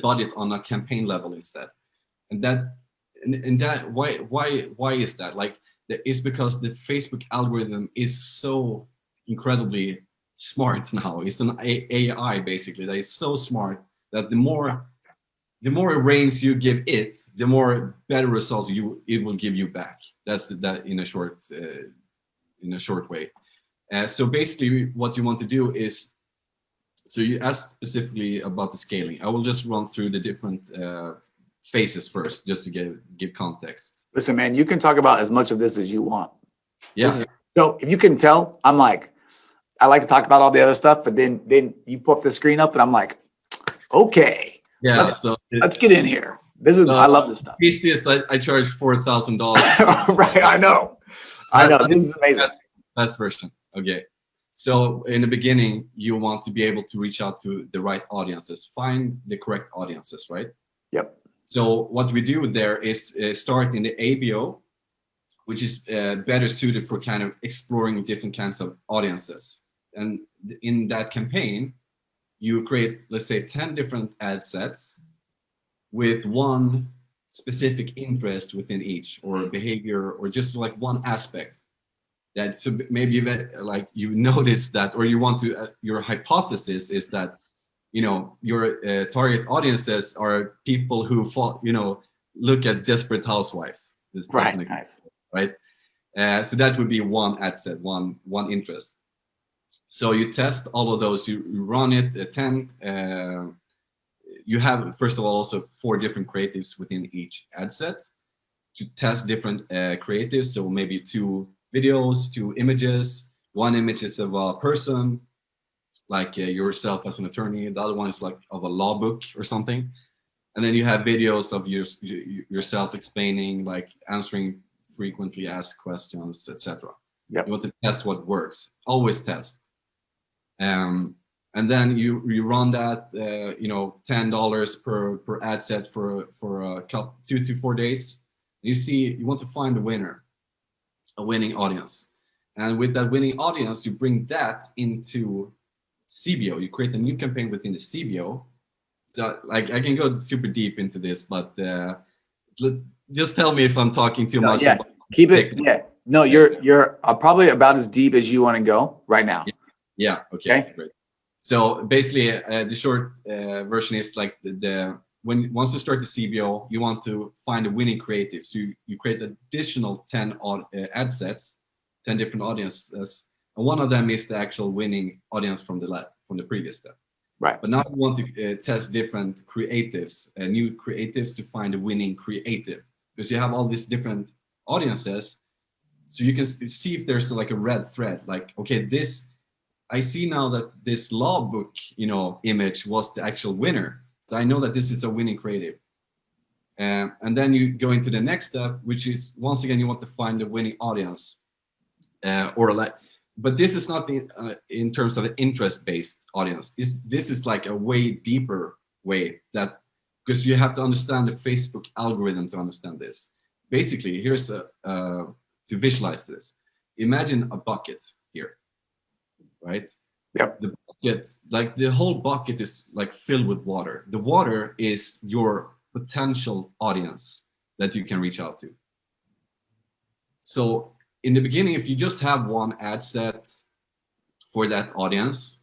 budget on a campaign level instead. And that why is that? Like, it's because the Facebook algorithm is so incredibly smart now. It's an AI basically that is so smart that the more range you give it, the more better results it will give you back. That's that in a short way. So basically, what you want to do is, so you asked specifically about the scaling. I will just run through the different phases first, just to give context. Listen, man, you can talk about as much of this as you want. Yeah. So if you can tell, I like to talk about all the other stuff, but then you put the screen up, and I'm like, okay. Yeah. Let's get in here. I love this stuff. I charge $4,000. Right. I know. This is amazing. Last version. Okay. So in the beginning, you want to be able to reach out to the right audiences, find the correct audiences, right? Yep. So what we do there is start in the ABO, which is better suited for kind of exploring different kinds of audiences. And in that campaign, you create, let's say, 10 different ad sets with one specific interest within each, or behavior, or just like one aspect. That, so maybe you've noticed that, or you want to, your hypothesis is that, your target audiences are people who look at Desperate Housewives. Right. Nice. Right. So that would be one ad set, one interest. So you test all of those, you run it at 10. You have, first of all, also 4 different creatives within each ad set to test different creatives. So maybe 2 videos, 2 images. One image is of a person, like yourself as an attorney. The other one is like of a law book or something. And then you have videos of yourself explaining, like answering frequently asked questions, etc. Yep. You want to test what works. Always test. And then you run that, $10 per ad set for a couple, 2 to 4 days. You want to find a winning audience. And with that winning audience, you bring that into CBO. You create a new campaign within the CBO. So like, I can go super deep into this, but just tell me if I'm talking too much. Yeah, keep it. Yeah. No, you're probably about as deep as you want to go right now. Yeah. Okay. Great. So basically, the short version is like once you start the CBO, you want to find a winning creative. So you create additional 10 ad sets, 10 different audiences, and one of them is the actual winning audience from the previous step. Right. But now you want to test different creatives, new creatives to find a winning creative, because you have all these different audiences. So you can see if there's like a red thread, like, okay, I see now that this law book, image was the actual winner. So I know that this is a winning creative. And then you go into the next step, which is, once again, you want to find the winning audience, but this is not in terms of an interest-based audience. This is like a way deeper way, that because you have to understand the Facebook algorithm to understand this. Basically, here's to visualize this. Imagine a bucket here, right? Yep. The bucket, like the whole bucket is like filled with water. The water is your potential audience that you can reach out to. So in the beginning, if you just have one ad set for that audience,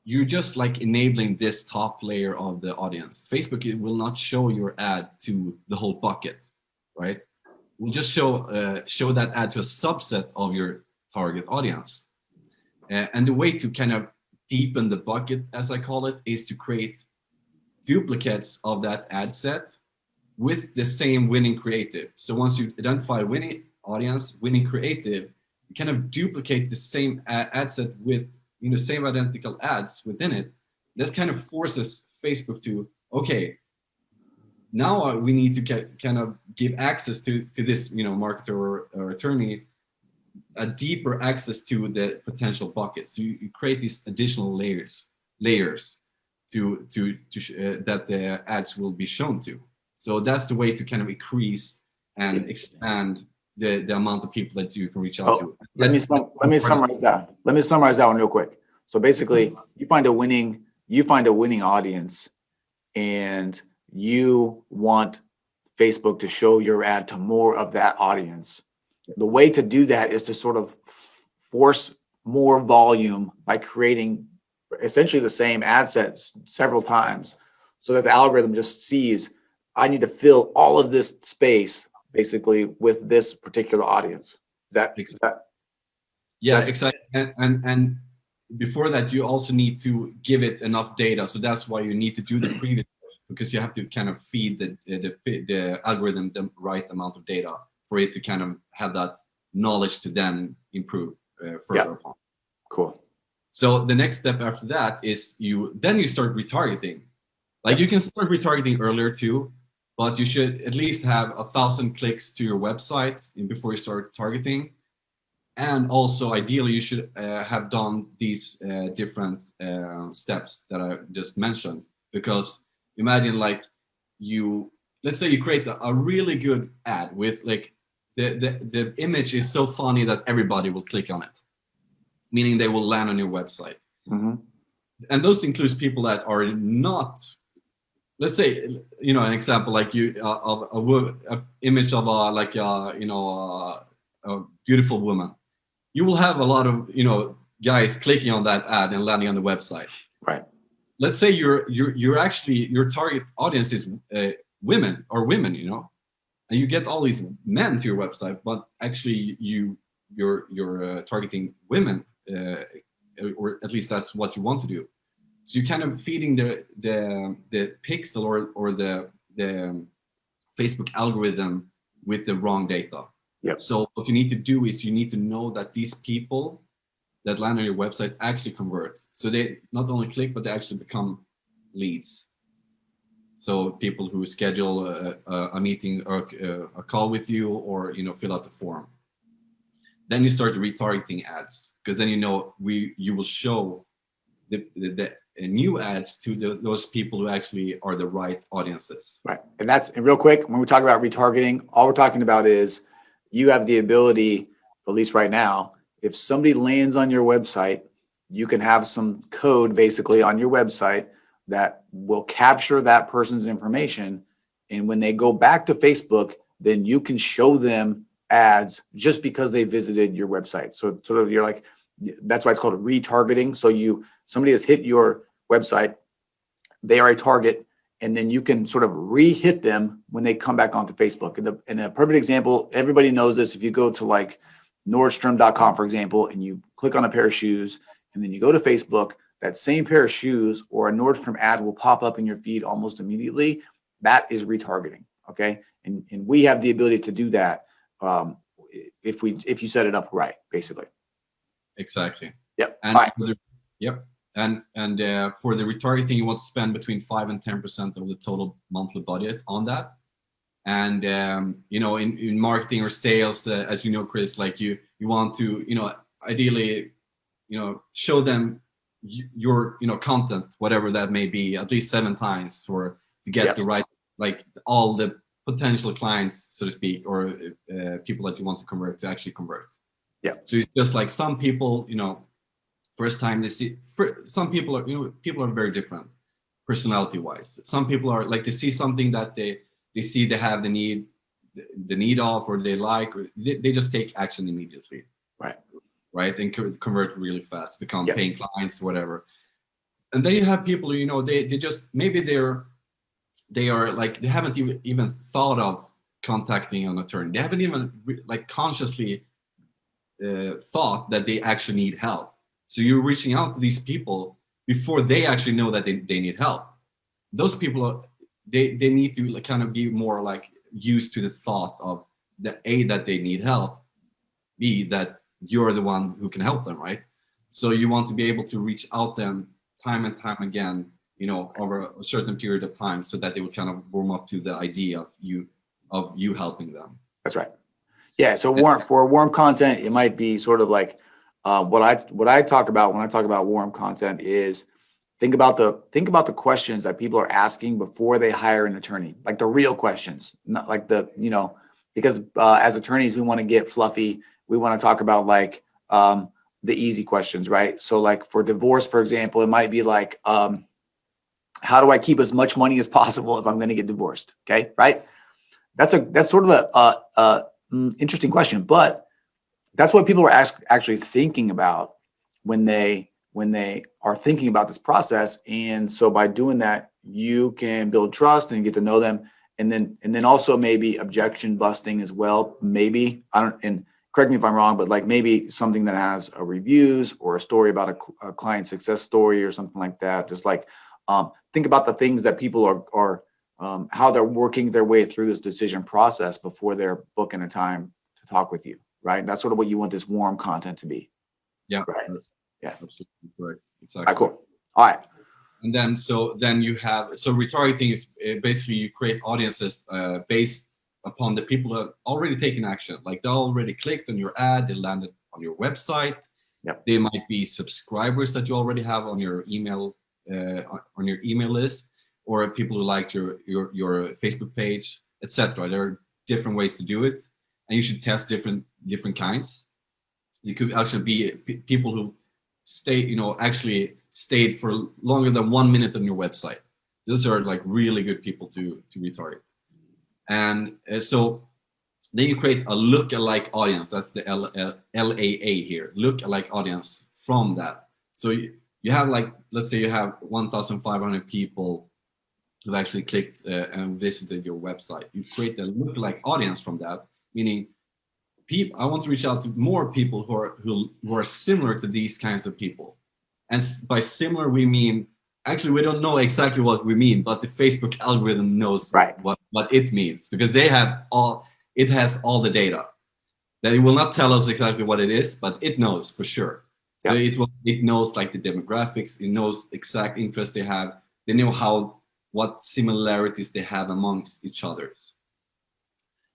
you're just like enabling this top layer of the audience. Facebook, it will not show your ad to the whole bucket, right? We'll just show that ad to a subset of your target audience. And the way to kind of deepen the bucket, as I call it, is to create duplicates of that ad set with the same winning creative. So once you identify a winning audience, winning creative, you kind of duplicate the same ad set with same identical ads within it. That kind of forces Facebook to, okay, now we need to kind of give access to this marketer or attorney a deeper access to the potential buckets. So you create these additional layers to that the ads will be shown to. So that's the way to kind of increase and expand the amount of people that you can reach out to. Let me summarize that. Let me summarize that one real quick. So basically, you find a winning audience, and you want Facebook to show your ad to more of that audience. The way to do that is to sort of force more volume by creating essentially the same ad set several times, so that the algorithm just sees, I need to fill all of this space basically with this particular audience. Yeah, exactly. And before that, you also need to give it enough data. So that's why you need to do the previous, because you have to kind of feed the algorithm the right amount of data for it to kind of have that knowledge to then improve further upon. Cool. So the next step after that is you start retargeting. Like you can start retargeting earlier too, but you should at least have 1,000 clicks to your website before you start targeting. And also, ideally, you should have done these different steps that I just mentioned. Because imagine, like, let's say you create a really good ad with like the image is so funny that everybody will click on it, meaning they will land on your website. Mm-hmm. And those includes people that are not. Let's say, an example like a image of a beautiful woman. You will have a lot of guys clicking on that ad and landing on the website. Right. Let's say you're actually, your target audience is women, and you get all these men to your website, but actually you're targeting women, or at least that's what you want to do. So you're kind of feeding the pixel or the Facebook algorithm with the wrong data. Yep. So what you need to do is you need to know that these people that land on your website actually convert. So they not only click, but they actually become leads. So people who schedule a meeting or a call with you, or fill out the form. Then you start retargeting ads, because then you will show the new ads to those people who actually are the right audiences. Right. And real quick, when we talk about retargeting, all we're talking about is you have the ability, at least right now, if somebody lands on your website, you can have some code basically on your website that will capture that person's information. And when they go back to Facebook, then you can show them ads just because they visited your website. So sort of you're like, that's why it's called retargeting. So somebody has hit your website, they are a target, and then you can sort of re-hit them when they come back onto Facebook. And a perfect example, everybody knows this. If you go to like Nordstrom.com, for example, and you click on a pair of shoes, and then you go to Facebook, that same pair of shoes or a Nordstrom ad will pop up in your feed almost immediately. That is retargeting, okay? And we have the ability to do that if you set it up right, basically. Exactly. Yep. And yep. And for the retargeting, you want to spend between 5 and 10% of the total monthly budget on that. And you know, in marketing or sales, as you know, Chris, like you want to, you know, ideally, you know, show them your, you know, content, whatever that may be, at least 7 times to get the right, like all the potential clients, so to speak, or people that you want to convert to actually convert. Yeah. So it's just like some people, you know, first time they see, some people are, you know, people are very different personality wise. Some people are like, they see something that they see they have the need of, or they like, or they just take action immediately. Right. And convert really fast, become paying clients, whatever. And then you have people, you know, they just, maybe they are like, they haven't even thought of contacting an attorney. They haven't even like consciously thought that they actually need help. So you're reaching out to these people before they actually know that they need help. Those people are, they need to like kind of be more like used to the thought of the A, that they need help, B, that you're the one who can help them, right? So you want to be able to reach out them time and time again, you know, over a certain period of time, so that they will kind of warm up to the idea of you helping them. That's right. Yeah. So for warm content, it might be sort of like what I talk about when I talk about warm content is think about the questions that people are asking before they hire an attorney, like the real questions, not like the, you know, because as attorneys, we want to get fluffy. We want to talk about like the easy questions, right? So like for divorce, for example, it might be like, how do I keep as much money as possible if I'm going to get divorced? Okay, right? That's sort of a interesting question, but that's what people are actually thinking about when they are thinking about this process. And so by doing that, you can build trust and get to know them, and then also maybe objection busting as well. Maybe and correct me if I'm wrong, but like maybe something that has a reviews or a story about a client success story or something like that. Just like think about the things that people are how they're working their way through this decision process before they're booking a time to talk with you, right? And that's sort of what you want this warm content to be. Yeah, right. Yeah, absolutely correct. Exactly. All right, cool. All right. And then you have, so retargeting is basically you create audiences based upon the people that have already taken action. Like they already clicked on your ad, they landed on your website. Yep. They might be subscribers that you already have on your email list, or people who liked your Facebook page, etc. There are different ways to do it, and you should test different kinds. You could actually be people who actually stayed for longer than 1 minute on your website. Those are like really good people to retarget. And so then you create a look-alike audience. That's the LAA here, look-alike audience from that. So you have, like, let's say you have 1,500 people who've actually clicked and visited your website. You create a look-alike audience from that, meaning I want to reach out to more people who are similar to these kinds of people. And by similar, we mean, actually, we don't know exactly what we mean, but the Facebook algorithm knows what it means, because it has all the data. That it will not tell us exactly what it is, but it knows for sure. So it knows like the demographics, it knows exact interests they have, they know what similarities they have amongst each other.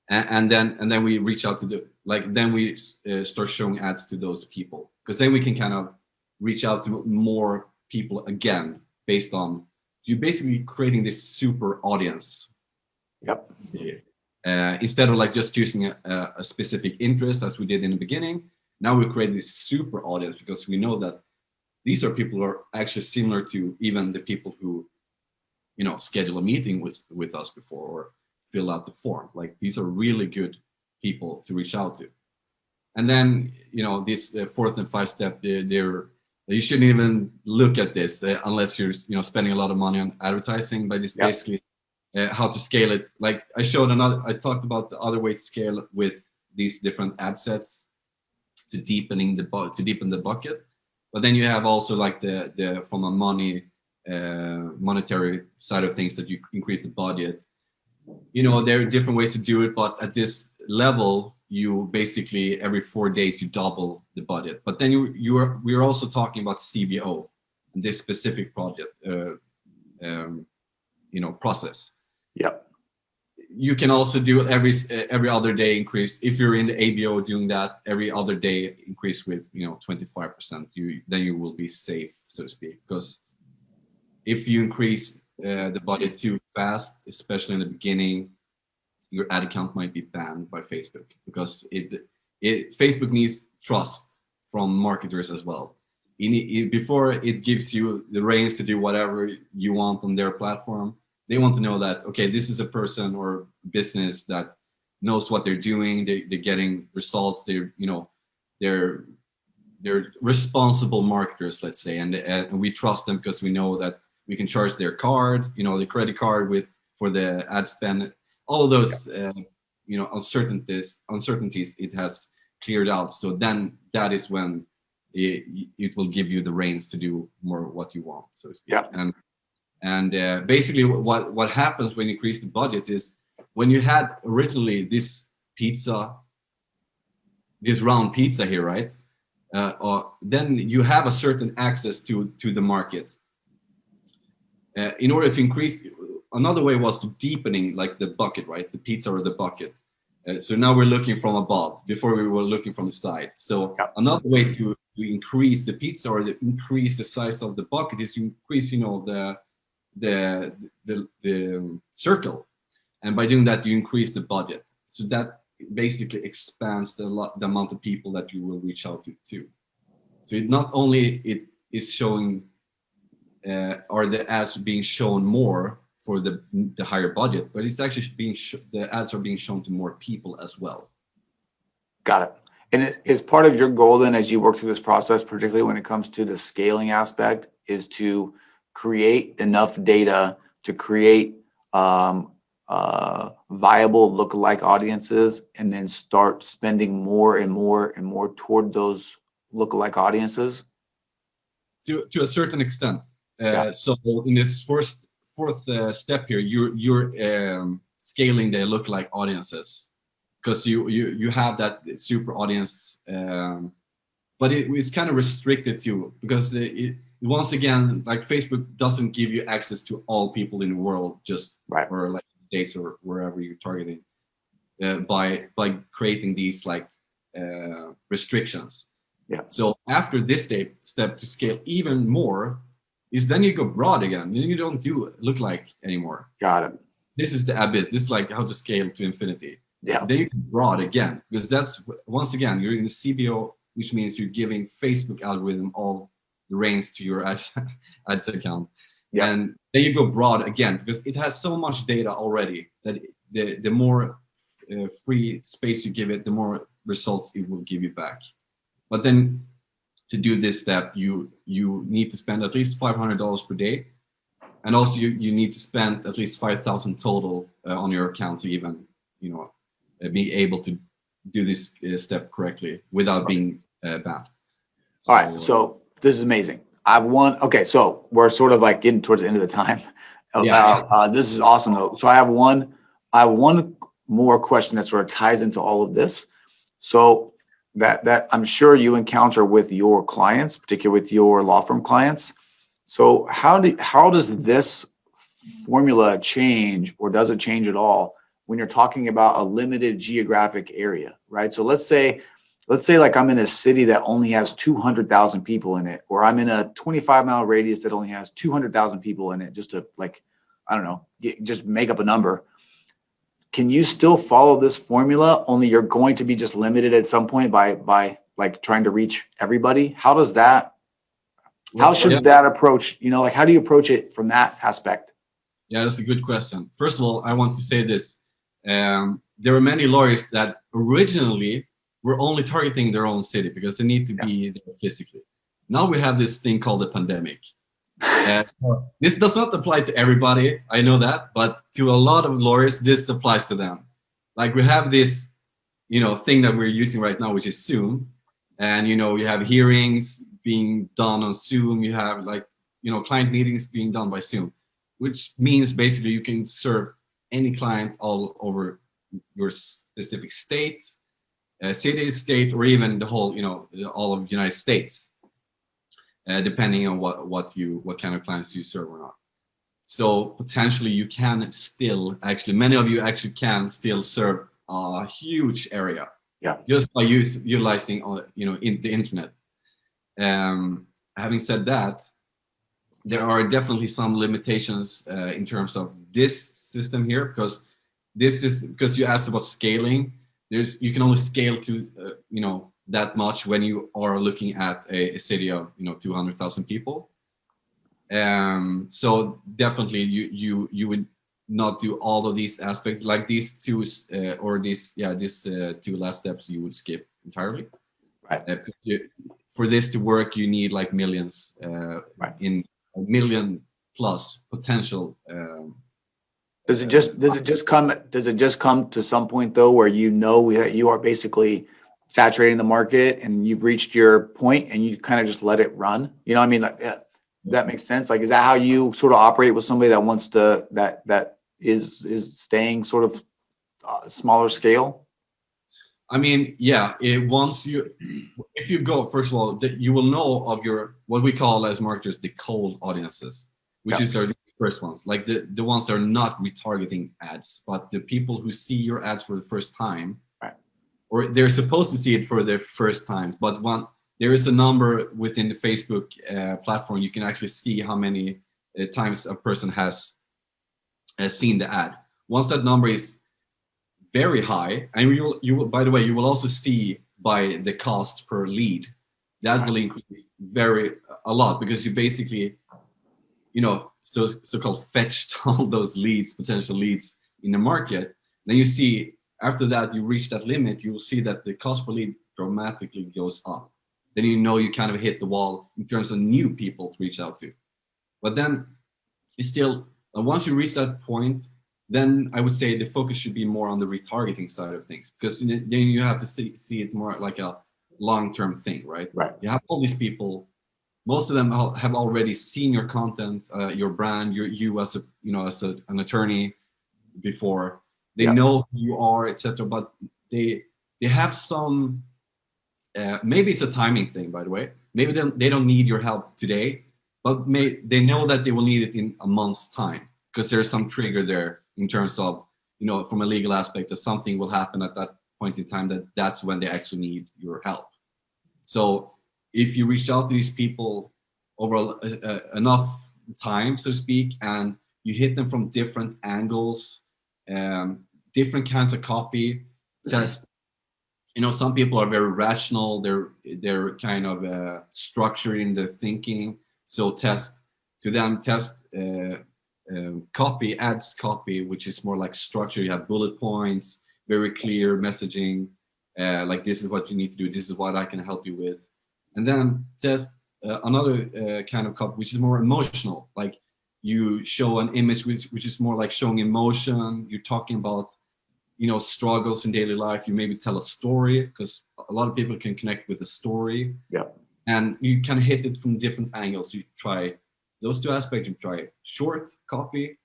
And then we reach out to then we start showing ads to those people, because then we can kind of reach out to more people again, based on you basically creating this super audience. Yep. Instead of like just choosing a specific interest as we did in the beginning, now we create this super audience, because we know that these are people who are actually similar to even the people who, schedule a meeting with us before or fill out the form. Like, these are really good people to reach out to. And then, this fourth and fifth step, they're You shouldn't even look at this unless you're spending a lot of money on advertising. But it's basically how to scale it. Like I talked about the other way to scale with these different ad sets to deepen the bucket. But then you have also like the from a monetary side of things that you increase the budget. There are different ways to do it, but at this level, you basically every 4 days you double the budget. But then we're also talking about CBO, this specific project, process. Yep. You can also do every other day increase. If you're in the ABO doing that, every other day increase with 25%. Then you will be safe, so to speak. Because if you increase the budget too fast, especially in the beginning, your ad account might be banned by Facebook, because Facebook needs trust from marketers as well. Before it gives you the reins to do whatever you want on their platform, they want to know that, okay, this is a person or business that knows what they're doing. They're getting results. They're responsible marketers, let's say, and we trust them because we know that we can charge their card, the credit card for the ad spend. All of those, uncertainties it has cleared out. So then that is when it will give you the reins to do more what you want, so to speak. Yeah. And basically what happens when you increase the budget is, when you had originally this round pizza here, right? Then you have a certain access to the market. In order to increase, another way was to deepening like the bucket, right? The pizza or the bucket. So now we're looking from above. Before we were looking from the side. So another way to increase the pizza or increase the size of the bucket is to increase, the circle, and by doing that you increase the budget. So that basically expands the amount of people that you will reach out to. So it not only it is showing are the ads being shown more for the higher budget, but it's actually the ads are being shown to more people as well. Got it. And is part of your goal then, as you work through this process, particularly when it comes to the scaling aspect, is to create enough data to create viable lookalike audiences, and then start spending more and more and more toward those lookalike audiences? To a certain extent. So in this fourth step here, you're scaling the lookalike audiences, because you have that super audience, but it's kind of restricted to, because once again, like Facebook doesn't give you access to all people in the world, just or like States or wherever you're targeting, by creating these like restrictions. Yeah. So after this step to scale even more is then you go broad again. You don't do lookalike anymore. Got it. This is the abyss. This is like how to scale to infinity. Yeah. Then you go broad again, because that's, once again, you're in the CBO, which means you're giving Facebook algorithm all the reins to your ads account. Yeah. And then you go broad again, because it has so much data already that the more free space you give it, the more results it will give you back. But then to do this step, you need to spend at least $500 per day. And also you need to spend at least 5,000 total on your account to even, be able to do this step correctly without being banned. All right, so this is amazing. Okay, so we're sort of like getting towards the end of the time. This is awesome though. So I have one more question that sort of ties into all of this. So that I'm sure you encounter with your clients, particularly with your law firm clients. So how does this formula change, or does it change at all when you're talking about a limited geographic area, right? So let's say like I'm in a city that only has 200,000 people in it, or I'm in a 25-mile radius that only has 200,000 people in it, just to just make up a number. Can you still follow this formula, only you're going to be just limited at some point by like trying to reach everybody? How does that, how should that approach, how do you approach it from that aspect? Yeah, that's a good question. First of all, I want to say this. There are many lawyers that originally were only targeting their own city because they need to be there physically. Now we have this thing called the pandemic. This does not apply to everybody, I know that, but to a lot of lawyers, this applies to them. Like we have this, thing that we're using right now, which is Zoom, and you have hearings being done on Zoom. You have client meetings being done by Zoom, which means basically you can serve any client all over your specific state, city, state, or even the whole, all of the United States. Depending on what kind of clients you serve or not. So potentially you can still many of you actually can still serve a huge area. Yeah. Just by utilizing in the internet. Having said that, there are definitely some limitations in terms of this system here, because you asked about scaling. You can only scale to that much when you are looking at a city of 200,000 people. So definitely you would not do all of these aspects, like these two two last steps you would skip entirely. Right. For this to work, you need like millions, Right. in a million plus potential. Does it just come to some point though where you are basically saturating the market and you've reached your point and you kind of just let it run? You know what I mean? Like, that makes sense. Like, is that how you sort of operate with somebody that wants to that is staying sort of smaller scale? I mean, yeah. If you go, first of all, you will know of your what we call as marketers the cold audiences, which is the first ones, like the ones that are not retargeting ads, but the people who see your ads for the first time, right? Or they're supposed to see it for their first times. But there is a number within the Facebook platform, you can actually see how many times a person has seen the ad. Once that number is very high, and you will, by the way, you will also see by the cost per lead that will increase a lot, because you basically so-called fetched all those potential leads in the market. Then you see, after that you reach that limit, you will see that the cost per lead dramatically goes up. Then you kind of hit the wall in terms of new people to reach out to. But then you still, once you reach that point, then I would say the focus should be more on the retargeting side of things, because then you have to see it more like a long-term thing, right? Right. You have all these people, most of them have already seen your content, your brand, you as an attorney before. They know who you are, etc. But they have some. Maybe it's a timing thing, by the way. Maybe they don't need your help today, but they know that they will need it in a month's time, because there's some trigger there in terms of from a legal aspect that something will happen at that point in time, that's when they actually need your help. So if you reach out to these people over enough time, so to speak, and you hit them from different angles, different kinds of copy, test. Some people are very rational. They're kind of structured in their thinking. So test copy, ads copy, which is more like structure. You have bullet points, very clear messaging, like this is what you need to do, this is what I can help you with. And then test another kind of copy, which is more emotional. Like you show an image which is more like showing emotion. You're talking about struggles in daily life. You maybe tell a story, because a lot of people can connect with a story. Yeah. And you can hit it from different angles. You try those two aspects. You try short copy,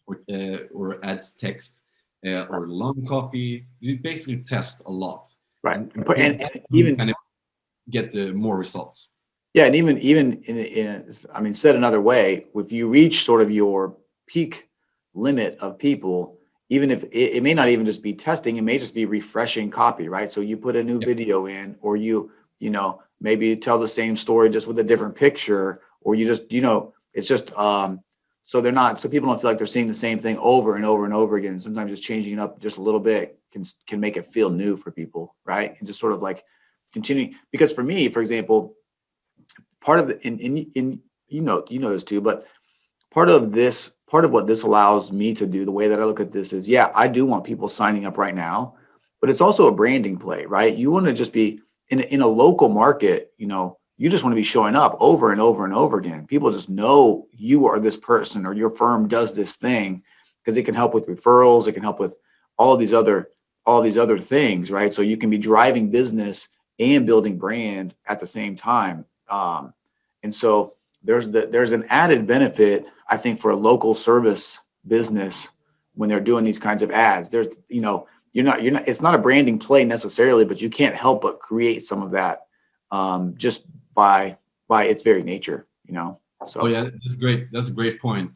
or adds text, or long copy. You basically test a lot. Right. And even kind of get the more results. Yeah, and even said another way, if you reach sort of your peak limit of people, even if it may not even just be testing, it may just be refreshing copy, right? So you put a new video in, or maybe you tell the same story just with a different picture, or you just it's just so people don't feel like they're seeing the same thing over and over and over again. Sometimes just changing it up just a little bit can make it feel new for people, right? And just sort of like continuing, because for me, for example, part of the you know this too, but part of what this allows me to do, the way that I look at this is, I do want people signing up right now, but it's also a branding play, right? You want to just be in a local market, You just want to be showing up over and over and over again. People just know you are this person or your firm does this thing because it can help with referrals. It can help with all these other things, right? So you can be driving business and building brand at the same time. And so there's an added benefit, I think, for a local service business when they're doing these kinds of ads. There's, you're not, it's not a branding play necessarily, but you can't help but create some of that just by its very nature, So. Oh yeah, that's great. That's a great point.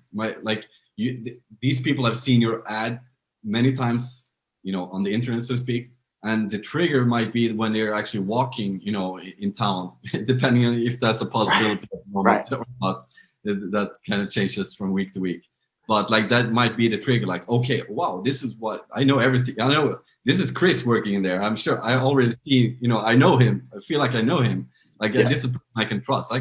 These people have seen your ad many times, on the internet, so to speak. And the trigger might be when they're actually walking, in town, depending on if that's a possibility at the moment or not. That kind of changes from week to week. But that might be the trigger. Okay, wow, this is what I know. Everything I know. This is Chris working in there. I'm sure I already see. I know him. I feel like I know him. This is a person I can trust.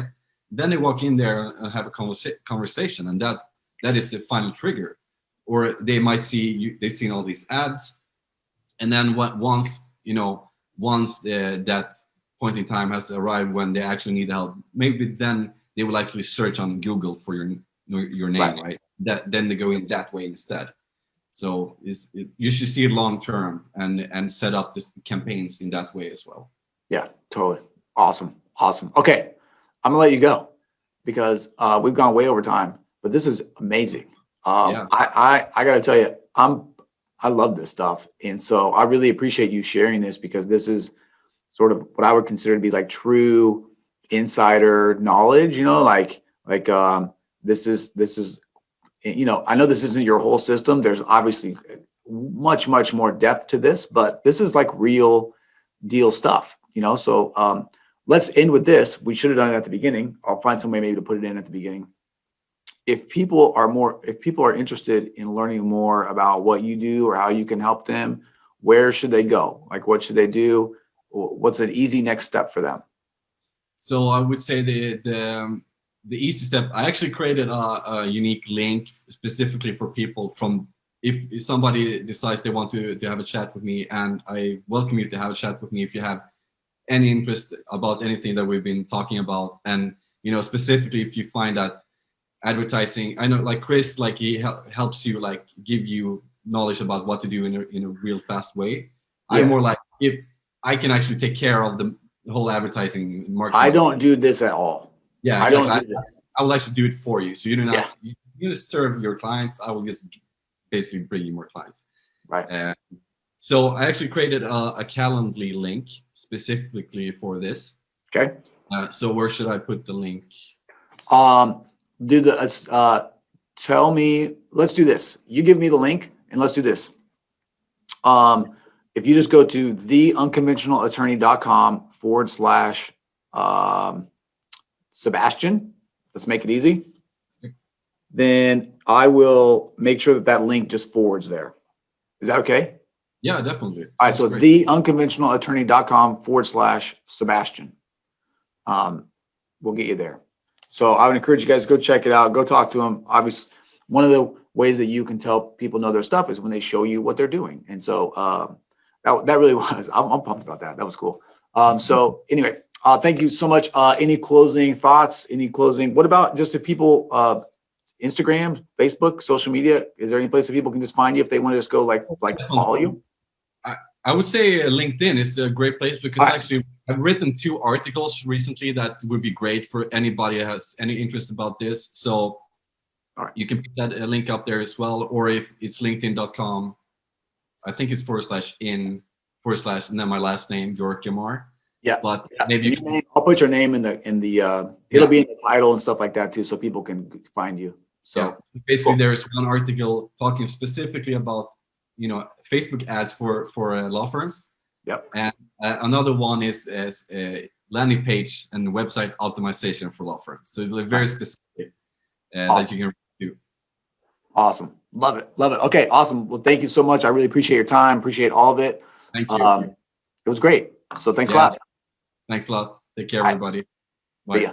Then they walk in there and have a conversation, and that is the final trigger. Or they might see they've seen all these ads. And then once that point in time has arrived when they actually need help, maybe then they will actually search on Google for your name, right? Then they go in that way instead. So you should see it long term and set up the campaigns in that way as well. Yeah, totally. Awesome. Okay, I'm gonna let you go because we've gone way over time, but this is amazing. I gotta tell you, I love this stuff. And so I really appreciate you sharing this because this is sort of what I would consider to be true insider knowledge, this is, I know this isn't your whole system. There's obviously much, much more depth to this, but this is real deal stuff, so let's end with this. We should have done it at the beginning. I'll find some way maybe to put it in at the beginning. If people are interested in learning more about what you do or how you can help them, where should they go? What should they do? What's an easy next step for them? So I would say the easy step, I actually created a unique link specifically for people if somebody decides they want to have a chat with me, and I welcome you to have a chat with me if you have any interest about anything that we've been talking about. And, specifically if you find that advertising, I know Chris, he helps you give you knowledge about what to do in a real fast way. Yeah. I'm more if I can actually take care of the whole advertising marketing. I don't do this at all. Yeah, exactly. I will actually do it for you. So you just serve your clients. I will just basically bring you more clients. Right. So I actually created a Calendly link specifically for this. Okay. So where should I put the link? Let's do this. You give me the link and let's do this. If you just go to theunconventionalattorney.com/Sebastian, let's make it easy. Then I will make sure that link just forwards there. Is that okay? Yeah, definitely. All right. So theunconventionalattorney.com/Sebastian. We'll get you there. So I would encourage you guys to go check it out. Go talk to them. Obviously, one of the ways that you can tell people know their stuff is when they show you what they're doing. And so that really was. I'm pumped about that. That was cool. So anyway, thank you so much. Any closing thoughts? What about just if people Instagram, Facebook, social media? Is there any place that people can just find you if they want to just go follow you? I would say LinkedIn is a great place because actually I've written 2 articles recently that would be great for anybody who has any interest about this. So you can put that link up there as well. Or if it's linkedin.com, I think it's /in/ and then my last name, Björkemar. Yeah. But maybe I'll put your name in the it'll be in the title and stuff like that too, so people can find you. So basically there's one article talking specifically about Facebook ads for law firms. Yep. And another one is a landing page and website optimization for law firms. So it's very specific that you can do. Awesome. Love it. Okay, awesome. Well, thank you so much. I really appreciate your time. Appreciate all of it. Thank you. It was great. So thanks a lot. Thanks a lot. Take care, everybody. Bye. See ya.